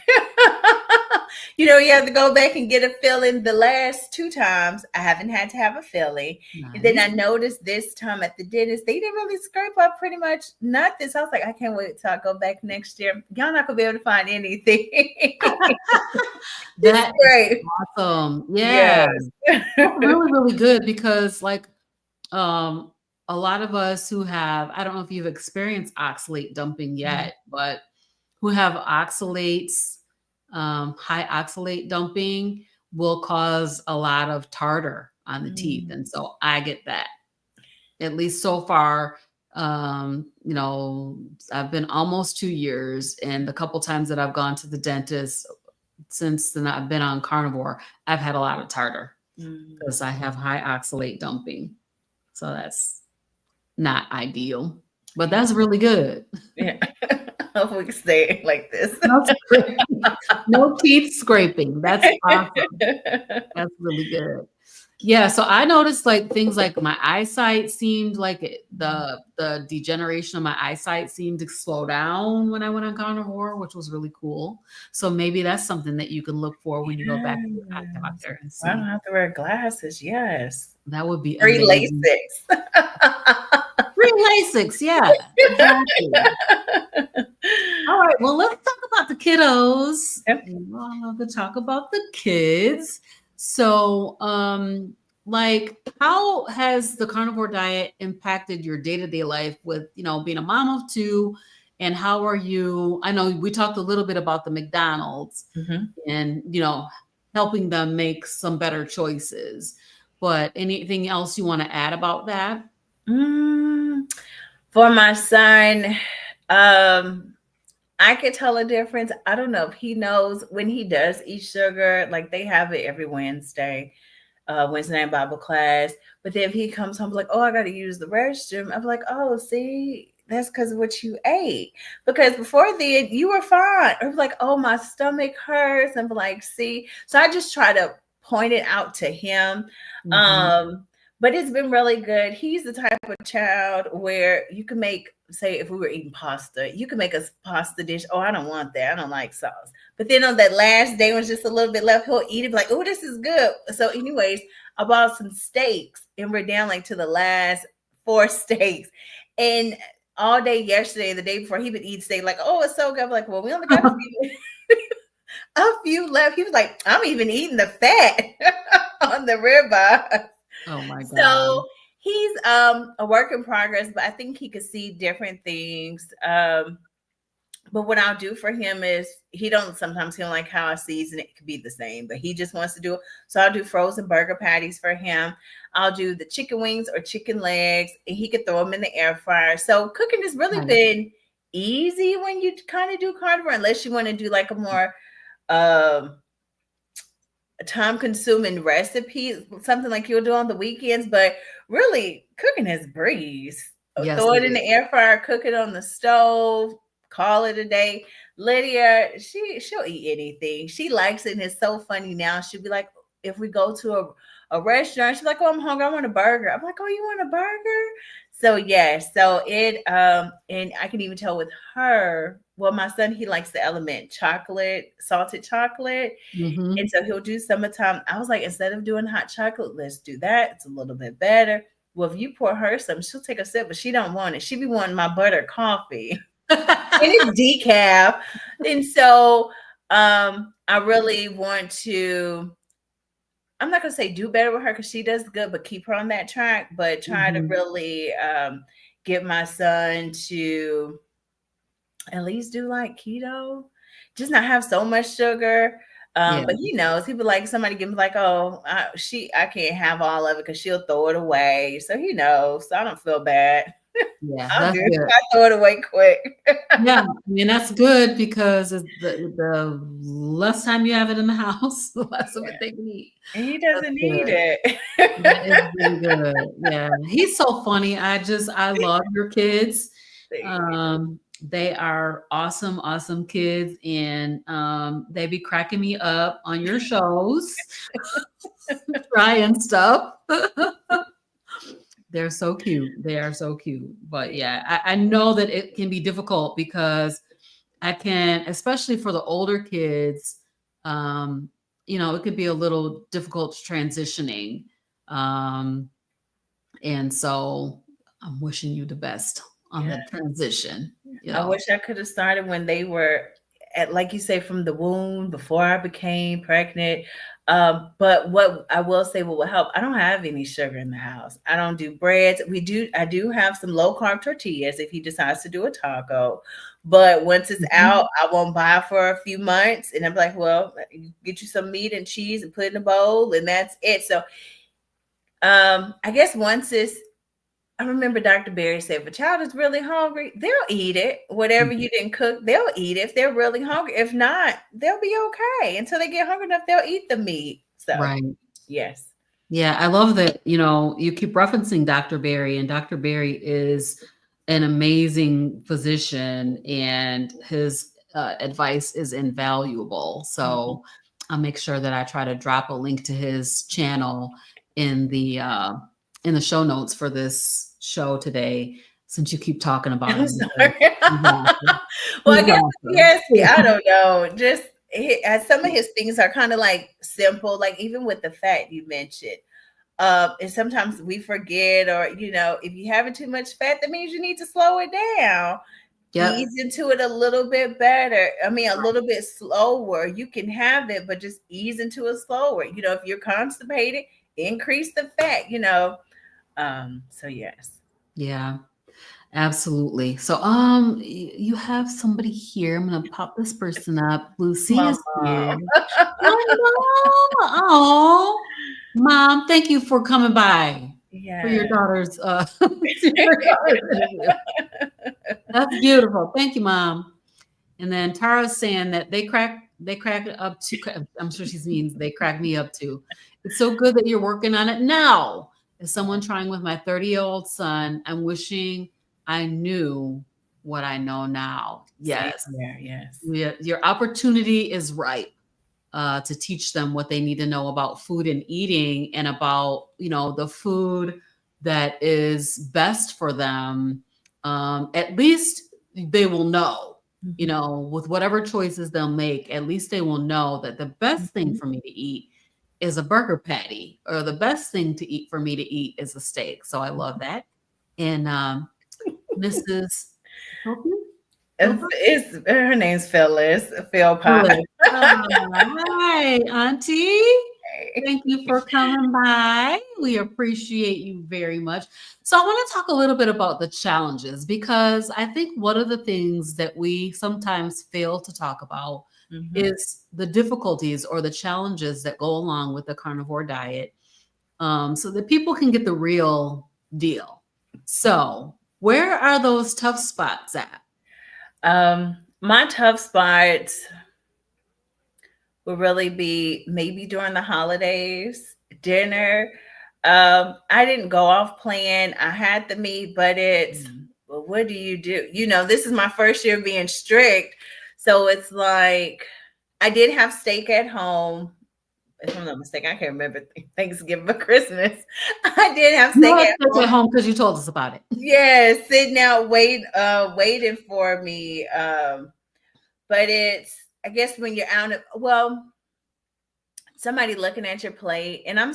B: You have to go back and get a filling. The last two times I haven't had to have a filling. And then
A: Nice.
B: I noticed this time at the dentist, they didn't really scrape up pretty much nothing. So I was like, I can't wait till I go back next year. Y'all not gonna be able to find anything. Just
A: That is
B: scrape.
A: awesome. Yeah.
B: Yes.
A: That's really, really good because like um a lot of us who have, I don't know if you've experienced oxalate dumping
B: Mhm.
A: yet, but who have oxalates, high oxalate dumping will cause a lot of tartar on the teeth.
B: Mm.
A: And so I get that. At least so far, I've been almost 2 years, and the couple times that I've gone to the dentist since then I've been on carnivore, I've had a lot of tartar
B: Mm.
A: because I have high oxalate dumping. So that's not ideal, but that's really good.
B: Yeah. Hope we can stay like this.
A: No scraping. No teeth scraping. That's awesome. That's really good. Yeah, so I noticed like things like my eyesight seemed like the degeneration of my eyesight seemed to slow down when I went on carnivore, which was really cool. So maybe that's something that you can look for when you go back to your eye
B: Yes.
A: doctor and
B: I don't
A: see.
B: have to wear glasses. Yes.
A: That would be
B: Free
A: amazing.
B: LASIK.
A: Free LASIX, yeah, exactly. All right, well, let's talk about the kiddos.
B: Yep.
A: I love to talk about the kids. So, like, how has the carnivore diet impacted your day-to-day life with, being a mom of two? And how are you? I know we talked a little bit about the McDonald's
B: Mhm.
A: and, helping them make some better choices. But anything else you want to add about that?
B: Mm, for my son, um, I could tell a difference. I don't know if he knows when he does eat sugar, like they have it every Wednesday night Bible class. But then if he comes home like, oh, I got to use the restroom, I'm like, oh, see, that's because of what you ate. Because before then, you were fine. Or like, oh, my stomach hurts. I'm like, see. So I just try to point it out to him.
A: Mhm.
B: Um, but it's been really good. He's the type of child where you can make, say, if we were eating pasta, you can make a pasta dish. Oh, I don't want that. I don't like sauce. But then on that last day, when it's just a little bit left, he'll eat it, like, oh, this is good. So, anyways, I bought some steaks, and we're down like to the last four steaks. And all day yesterday, the day before, he would eat steak, like, oh, it's so good. I'm like, well, we only got a few left. He was like, I'm even eating the fat on the ribeye.
A: Oh my God.
B: So he's a work in progress, but I think he could see different things. But what I'll do for him is sometimes he don't like how I season it. Could be the same, but he just wants to do it. So I'll do frozen burger patties for him. I'll do the chicken wings or chicken legs, and he could throw them in the air fryer. So cooking has really
A: Nice.
B: been easy when you kind of do carnivore, unless you want to do like a more um time consuming recipe, something like you'll do on the weekends. But really, cooking is breeze.
A: Yes,
B: Throw
A: it
B: it in the
A: is.
B: air fryer, cook it on the stove, call it a day. Lydia, she'll eat anything. She likes it, and it's so funny now. She'll be like, if we go to a restaurant, she's like, oh, I'm hungry, I want a burger. I'm like, oh, you want a burger? So yeah, so it and I can even tell with her, well, my son, he likes the element chocolate, salted chocolate. And
A: Mhm.
B: so he'll do summertime. I was like, instead of doing hot chocolate, let's do that. It's a little bit better. Well, if you pour her some, she'll take a sip, but she don't want it. She be wanting my butter coffee. And it's decaf. And so I really want to, I'm not gonna say do better with her because she does good, but keep her on that track, but try to
A: Mhm.
B: really get my son to at least do like keto, just not have so much sugar.
A: Yeah.
B: But he knows. He'd be like, somebody give him like, oh, I can't have all of it because she'll throw it away. So he knows. So I don't feel bad.
A: Yeah,
B: I'll
A: that's
B: do it.
A: good.
B: I throw it away quick.
A: Yeah, I mean that's good because the less time you have it in the house, the less of it
B: Yeah.
A: they can eat.
B: And he
A: That's
B: doesn't need
A: good.
B: it.
A: That is really good. Yeah, he's so funny. I love your kids. They are awesome, awesome kids, and they be cracking me up on your shows, trying stuff. They're so cute. They are so cute. But yeah, I know that it can be difficult because I can, especially for the older kids, um, it could be a little difficult transitioning. Um, and so I'm wishing you the best on
B: Yeah.
A: the transition,
B: I wish I could have started when they were at, like you say, from the womb before I became pregnant. But what I will say, what will help, I don't have any sugar in the house. I don't do breads. I do have some low carb tortillas if he decides to do a taco. But once it's
A: Mhm.
B: out, I won't buy for a few months. And I'm like, well, get you some meat and cheese and put it in a bowl, and that's it. So I guess once it's I remember Dr. Berry said, if a child is really hungry, they'll eat it. Whatever you didn't cook, they'll eat it if they're really hungry. If not, they'll be okay until they get hungry enough. They'll eat the meat. So,
A: Right.
B: yes.
A: Yeah, I love that, you keep referencing Dr. Berry, and Dr. Berry is an amazing physician, and his advice is invaluable.
B: Mhm.
A: So I'll make sure that I try to drop a link to his channel in the uh, in the show notes for this show today, since you keep talking about
B: I'm
A: him. Because
B: sorry.
A: he's awesome.
B: Well, I
A: He's
B: guess
A: awesome.
B: yes, I don't know. Just some of his things are kind of like simple, like even with the fat you mentioned. And sometimes we forget, or if you're having too much fat, that means you need to slow it down.
A: Yep.
B: Ease into it a little bit better. I mean, a little bit slower. You can have it, but just ease into it slower. If you're constipated, increase the fat. So yes.
A: Yeah. Absolutely. So, you have somebody here. I'm gonna pop this person up. Lucy
B: My
A: is here.
B: mom.
A: Hi, Mom. Oh, Mom, thank you for coming by for
B: Yeah.
A: your daughter's your daughter's interview. That's beautiful. Thank you, Mom. And then Tara's saying that they crack it up to. I'm sure she means they crack me up too. It's so good that you're working on it now. As someone trying with my 30-year-old son, I'm wishing I knew what I know now.
B: Same
A: Yes,
B: here. Yes.
A: your opportunity is ripe to teach them what they need to know about food and eating, and about the food that is best for them. At least they will know,
B: Mhm.
A: with whatever choices they'll make, at least they will know that the best thing
B: Mhm.
A: for me to eat is a burger patty, or the best thing to eat for me to eat is a steak. So I love that. And Mrs. Philpott? Philpott?
B: Her name's Phyllis Philpott.
A: Phyllis. Hi, Auntie. Thank you for coming by. We appreciate you very much. So, I want to talk a little bit about the challenges, because I think one of the things that we sometimes fail to talk about
B: Mhm.
A: is the difficulties or the challenges that go along with the carnivore diet, so that people can get the real deal. So, where are those tough spots at?
B: My tough spots will really be maybe during the holidays, dinner. I didn't go off plan. I had the meat, but well, what do you do? This is my first year being strict. So it's like I did have steak at home. If I'm not mistaken, I can't remember Thanksgiving or Christmas. I did have
A: You
B: steak
A: had
B: at
A: to
B: home.
A: at home because you told us about it.
B: Yeah, sitting out waiting for me. But it's, I guess, when you're out of, well, somebody looking at your plate, and I'm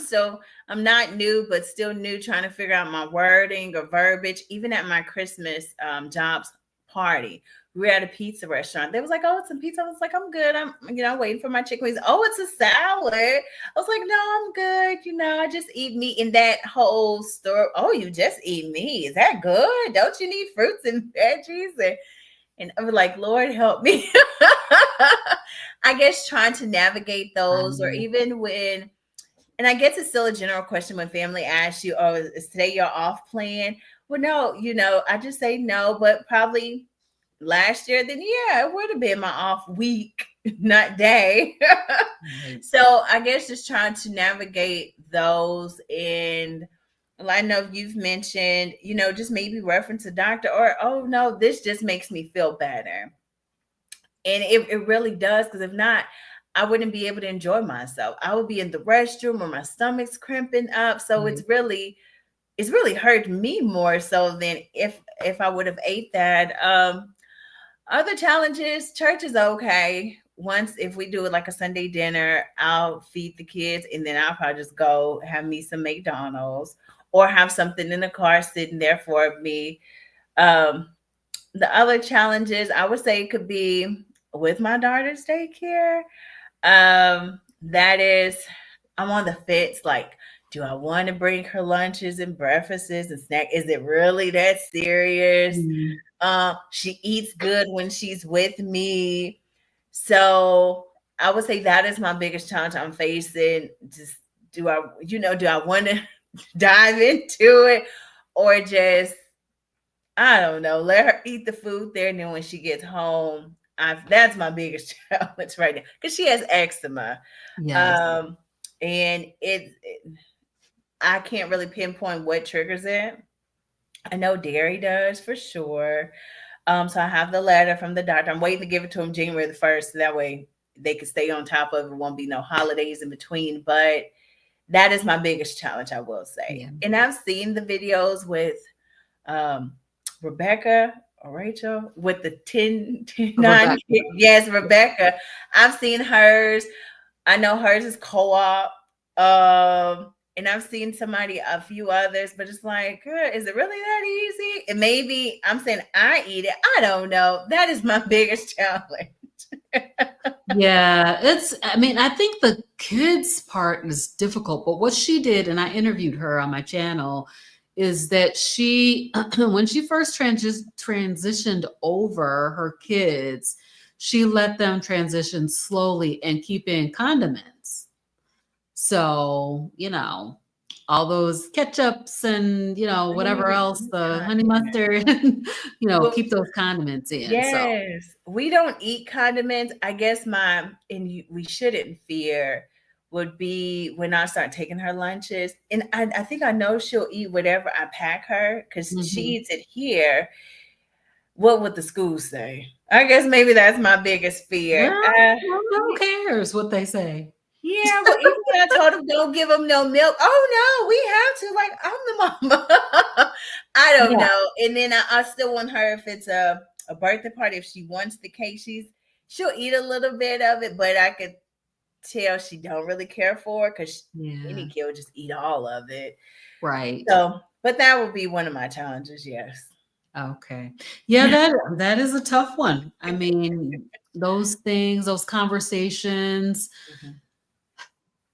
B: not new, but still new, trying to figure out my wording or verbiage. Even at my Christmas jobs party, we were at a pizza restaurant. They was like, oh, it's some pizza. I was like, I'm good. I'm waiting for my chicken wings. Oh, it's a salad. I was like, no, I'm good. I just eat meat. In that whole store, oh, you just eat meat, is that good? Don't you need fruits and veggies? And I was like, Lord help me. I guess trying to navigate those, or
A: Um,
B: even when, and I guess it's still a general question when family asks you, "Oh, is today your off plan?" Well, no, I just say no, but probably last year, then yeah, it would have been my off week, not day.
A: right.
B: So I guess just trying to navigate those. And I know you've mentioned, just maybe reference a doctor, or, oh no, this just makes me feel better. And it really does, because if not, I wouldn't be able to enjoy myself. I would be in the restroom or my stomach's cramping up. So
A: Right.
B: it's really hurt me more so than if I would have ate that. Other challenges, church is okay. Once, if we do it like a Sunday dinner, I'll feed the kids, and then I'll probably just go have me some McDonald's, or have something in the car sitting there for me. Um, the other challenges, I would say, could be with my daughter's daycare. That is, I'm on the fence. Like, do I want to bring her lunches and breakfasts and snack? Is it really that serious?
A: Mhm.
B: She eats good when she's with me. So I would say that is my biggest challenge I'm facing. Just, do I want to dive into it, or just, I don't know, let her eat the food there, and then when she gets home, that's my biggest challenge right now, because she has eczema.
A: Yes.
B: Um, and I can't really pinpoint what triggers it. I know dairy does for sure. So I have the letter from the doctor. I'm waiting to give it to him January the 1st. So that way they can stay on top of it. Won't be no holidays in between. But that is my biggest challenge, I will say.
A: Yeah.
B: And I've seen the videos with um, Rebecca or Rachel with the 9
A: Rebecca.
B: kids. Yes, Rebecca. I've seen hers. I know hers is co-op. And I've seen a few others, but it's like, is it really that easy? And maybe I'm saying I eat it. I don't know. That is my biggest challenge.
A: Yeah, I mean, I think the kids part is difficult, but what she did, and I interviewed her on my channel, is that she, when she first transitioned over her kids, she let them transition slowly and keep in condiments. So, all those ketchups and, whatever else, the honey mustard,
B: Well,
A: keep those condiments in. So,
B: yes, we don't eat condiments. I guess we shouldn't fear would be when I start taking her lunches. And I think I know she'll eat whatever I pack her, because she
A: mhm.
B: eats it here. What would the school say? I guess maybe that's my biggest fear.
A: Well, who cares what they say?
B: Yeah, well, even when I told them don't give them no milk, oh no, we have to. Like, I'm the mama. I don't
A: Yeah,
B: know. And then I still want her, if it's a birthday party, if she wants the cake, she'll eat a little bit of it, but I could tell she don't really care for it, because any
A: yeah,
B: kid would just eat all of it.
A: right.
B: So, but that would be one of my challenges. Yes.
A: Okay. Yeah, that is a tough one. I mean, those things, those conversations,
B: Mhm.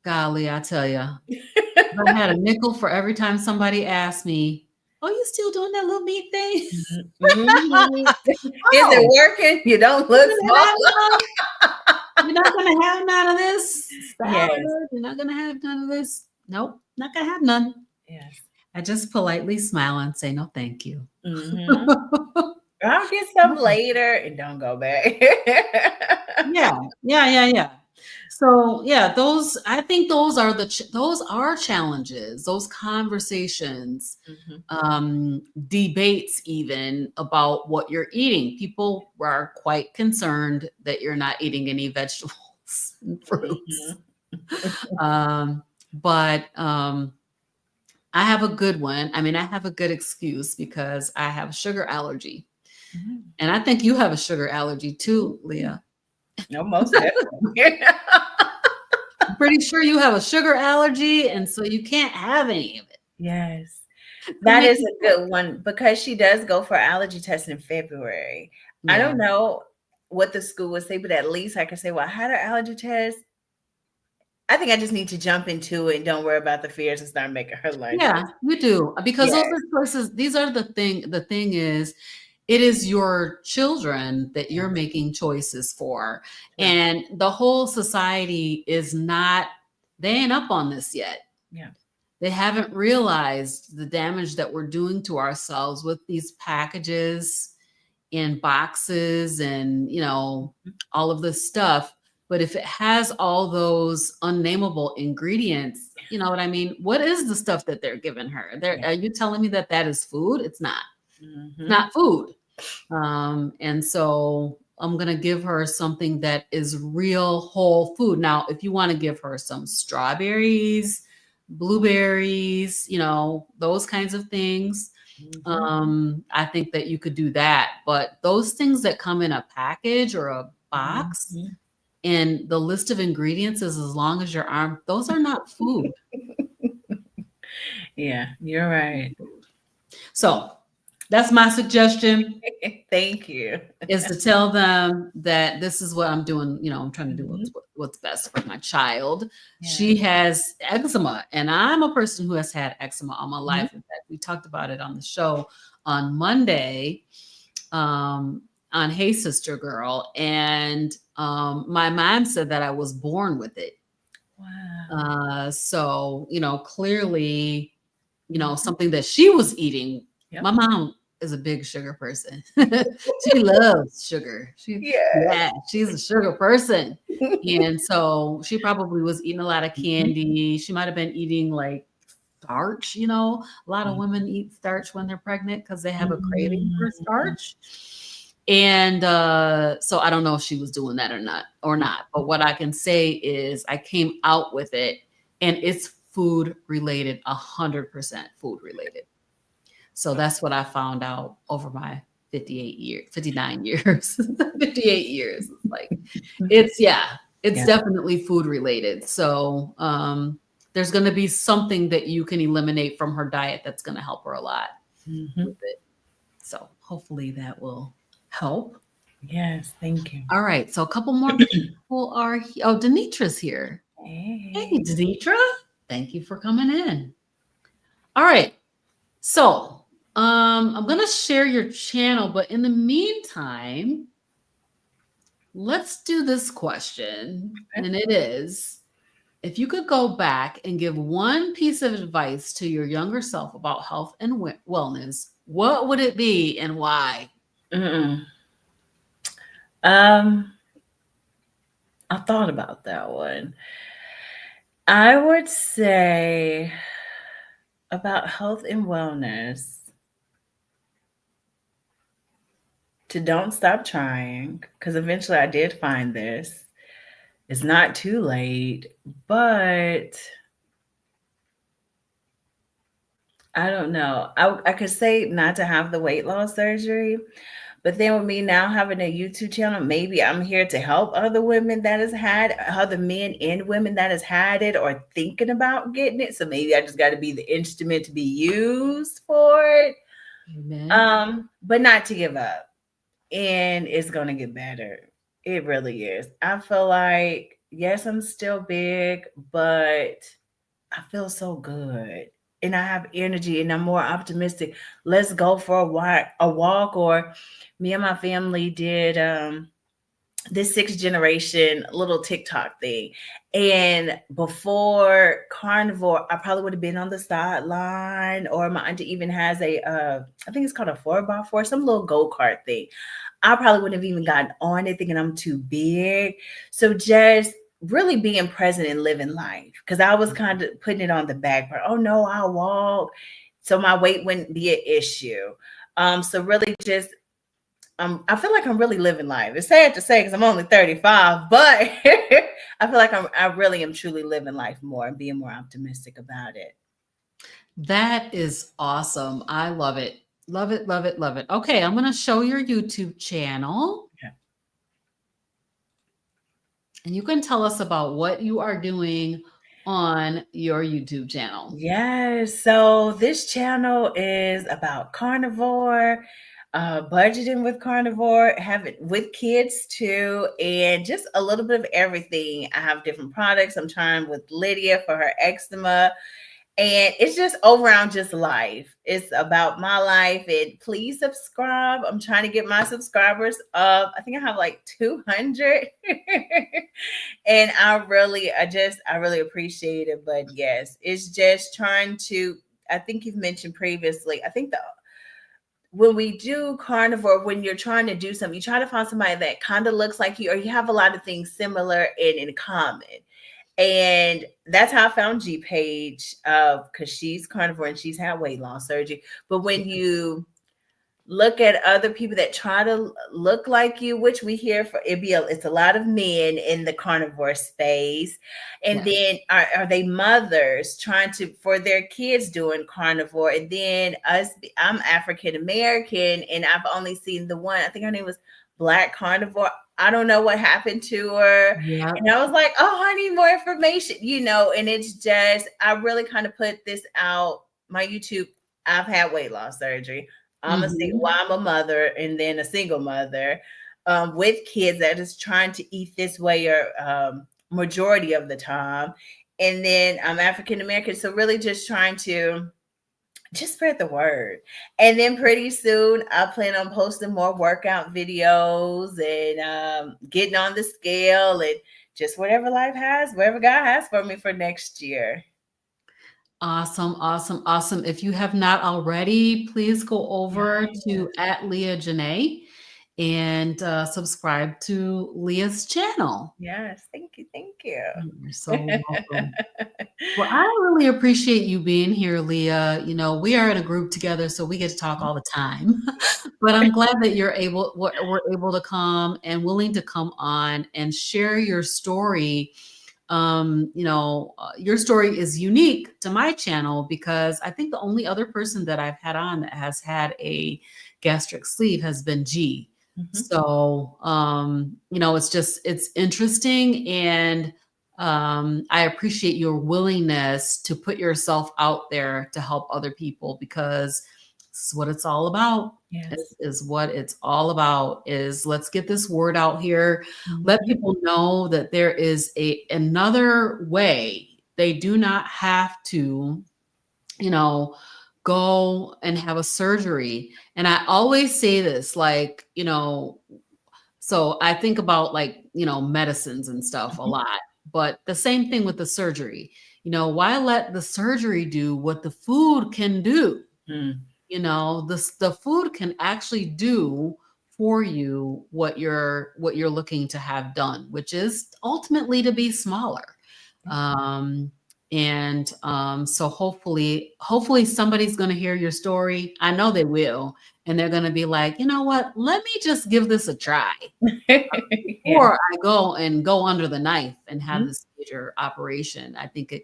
A: golly, I tell you, I had a nickel for every time somebody asked me, "Oh, you still doing that little meat thing?"
B: Mhm. Mhm. Is it
A: "Oh,
B: working? You don't
A: you're
B: look
A: gonna
B: small.
A: have none? You're not gonna have none of this salad?
B: Yes.
A: You're not gonna have none of this?" "Nope, not gonna have none."
B: Yes.
A: I just politely smile and say, "No, thank you."
B: Mhm. I'll get some later and don't go back.
A: Yeah, yeah, yeah, yeah. So, yeah, I think those are challenges, those conversations,
B: Mhm.
A: debates even about what you're eating. People are quite concerned that you're not eating any vegetables and fruits.
B: Mhm.
A: Um, but I have a good one. I mean, I have a good excuse because I have a sugar allergy.
B: Mhm.
A: And I think you have a sugar allergy too,
B: Mhm.
A: Leah.
B: No, most definitely.
A: I'm pretty sure you have a sugar allergy, and so you can't have any of it.
B: Yes.
A: Could
B: That
A: make
B: is
A: you
B: a
A: sick.
B: good one, because she does go for allergy testing in February. I
A: Yeah.
B: don't know what the school would say, but at least I could say, well, I had an allergy test. I think I just need to jump into it and don't worry about the fears and start making her lunches.
A: Yeah, you do, because those
B: Yes.
A: are choices. These are the thing is, it is your children that
B: Yeah.
A: you're making choices for.
B: Yeah.
A: And the whole society is not, they ain't up on this yet.
B: Yeah.
A: They haven't realized the damage that we're doing to ourselves with these packages and boxes and, all of this stuff. But if it has all those unnameable ingredients, you know what I mean? What is the stuff that they're giving her?
B: Yeah.
A: Are you telling me that that is food? It's not. It's
B: Mm-hmm.
A: not food. And so I'm going to give her something that is real whole food. Now, if you want to give her some strawberries, blueberries, those kinds of things,
B: Mm-hmm.
A: I think that you could do that. But those things that come in a package or a box
B: Mm-hmm.
A: and the list of ingredients is as long as your arm, those are not food.
B: Yeah, you're right.
A: So that's my suggestion.
B: Thank you.
A: Is to tell them that this is what I'm doing. I'm trying to do
B: Mhm.
A: what's best for my child.
B: Yeah.
A: She has eczema, and I'm a person who has had eczema all my
B: Mhm.
A: life. In fact, we talked about it on the show on Monday, on Hey Sister Girl, and my mom said that I was born with it.
B: Wow.
A: So clearly,
B: Mhm.
A: something that she was eating.
B: Yep.
A: My mom is a big sugar person. She loves sugar.
B: Yes.
A: She's a sugar person. And so she probably was eating a lot of
B: Mhm.
A: candy. She might have been eating like starch, a lot of women eat starch when they're pregnant because they have a craving for
B: Mhm.
A: starch. And so I don't know if she was doing that or not. But what I can say is I came out with it and it's food related, 100% food related. So that's what I found out over my 59 years, 58 years. It's like, it's
B: Yeah.
A: definitely food related. So there's going to be something that you can eliminate from her diet that's going to help her a lot
B: Mhm.
A: with it. So hopefully that will help.
B: Yes, thank you.
A: All right. So a couple more people are here. Oh, Denitra's here. Hey,
B: Hey.
A: Denitra. Thank you for coming in. All right. So I'm going to share your channel, but in the meantime, let's do this question.
B: Okay.
A: And it is, if you could go back and give one piece of advice to your younger self about health and wellness, what would it be and why?
B: Mm-mm. Um, I thought about that one. I would say about health and wellness to don't stop trying, because eventually I did find this. It's not too late, but I don't know. I could say not to have the weight loss surgery, but then with me now having a YouTube channel, maybe I'm here to help other women that has had other men and women that has had it or thinking about getting it. So maybe I just got to be the instrument to be used for it.
A: Amen.
B: But not to give up. And it's gonna get better. It really is. I feel like yes, I'm still big, but I feel so good. And I have energy and I'm more optimistic. Let's go for a walk, or me and my family did this sixth generation little TikTok thing. And before Carnivore, I probably would have been on the sideline, or my auntie even has I think it's called a 4x4, some little go-kart thing. I probably wouldn't have even gotten on it thinking I'm too big. So just really being present and living life. Because I was kind of putting it on the back burner. Oh no, I'll walk. So my weight wouldn't be an issue. So really just I feel like I'm really living life. It's sad to say because I'm only 35, but I feel like I really am truly living life more and being more optimistic about it.
A: That is awesome. I love it. Love it, love it, love it. Okay, I'm going to show your YouTube channel.
B: Yeah.
A: And you can tell us about what you are doing on your YouTube channel.
B: Yes. So this channel is about carnivore, budgeting with carnivore, having with kids too, and just a little bit of everything. I have different products. I'm trying with Lydia for her eczema. And it's just all around just life. It's about my life. And please subscribe. I'm trying to get my subscribers up. I think I have like 200. And I really appreciate it. But yes, it's just trying to, I think you've mentioned previously, I think the when we do carnivore, when you're trying to do something, you try to find somebody that kind of looks like you, or you have a lot of things similar and in common. And that's how I found G Page, because she's carnivore and she's had weight loss surgery. But when you look at other people that try to look like you, which we hear for it's a lot of men in the carnivore space. And
A: Yeah.
B: then are they mothers trying to for their kids doing carnivore? And then I'm African American and I've only seen the one, I think her name was Black Carnivore. I don't know what happened to her.
A: Yeah.
B: And I was like, oh, I need more information, and it's just, I really kind of put this out. My YouTube, I've had weight loss surgery.
A: Mhm.
B: I'm a mother and then a single mother with kids that is trying to eat this way or majority of the time. And then I'm African American. So really just trying to just spread the word. And then pretty soon I plan on posting more workout videos and getting on the scale and just whatever life has, whatever God has for me for next year.
A: Awesome, awesome, awesome. If you have not already, please go over to
B: Yes.
A: at Leah Janae and subscribe to Leah's channel.
B: Yes. Thank you. Thank you.
A: You're so welcome. Well, I really appreciate you being here, Leah. We are in a group together, so we get to talk all the time. But I'm glad that we're able to come and willing to come on and share your story. Your story is unique to my channel because I think the only other person that I've had on that has had a gastric sleeve has been G.
B: Mhm.
A: So, it's interesting, and I appreciate your willingness to put yourself out there to help other people, because this is what it's all about.
B: Yes.
A: Is what it's all about, is let's get this word out here. Let
B: Mhm.
A: people know that there is another way. They do not have to, you know, go and have a surgery. And I always say this, like, so I think about, like, medicines and stuff a
B: Mhm.
A: lot, but the same thing with the surgery. Why let the surgery do what the food can do?
B: Mm.
A: The food can actually do for you what you're looking to have done, which is ultimately to be smaller. um and so hopefully somebody's going to hear your story. I know they will, and they're going to be like, you know what, let me just give this a try
B: Yeah.
A: before I go under the knife and have
B: Mhm.
A: this major operation. I think it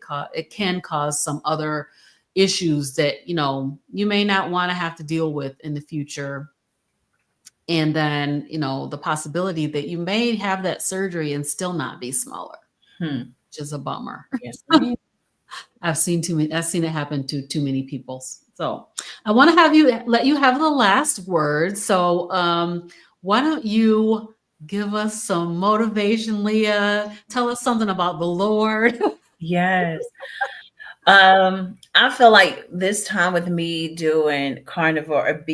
A: can cause some other issues that you may not want to have to deal with in the future. And then the possibility that you may have that surgery and still not be smaller,
B: Hmm.
A: which is a bummer.
B: Yes, ma'am.
A: I've seen it happen to too many people. So I want to let you have the last word. So why don't you give us some motivation, Leah? Tell us something about the Lord.
B: Yes. I feel like this time with me doing carnivore or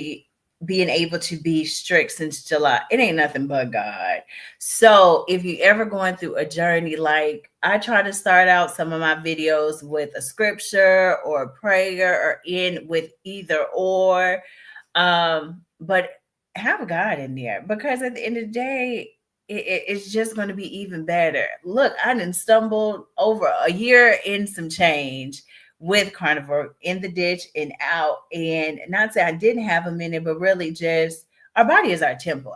B: being able to be strict since July, it ain't nothing but God. So if you ever going through a journey, like I try to start out some of my videos with a scripture or a prayer or in with either or. But have God in there, because at the end of the day, it's just going to be even better. Look, I done stumbled over a year in some change with carnivore, in the ditch and out. And not say I didn't have a minute, but really just our body is our temple,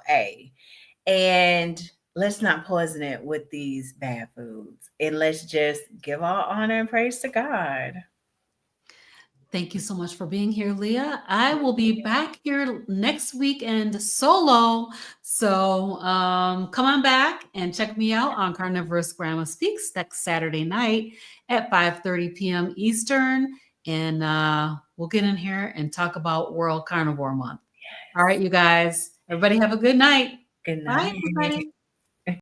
B: and let's not poison it with these bad foods. And let's just give all honor and praise to God.
A: Thank you so much for being here, Leah. I will be back here next weekend solo. So come on back and check me out on Carnivorous Grandma Speaks next Saturday night at 5:30 p.m. Eastern. And we'll get in here and talk about World Carnivore Month. All right, you guys. Everybody have a good night.
B: Good
A: Bye,
B: night.
A: everybody.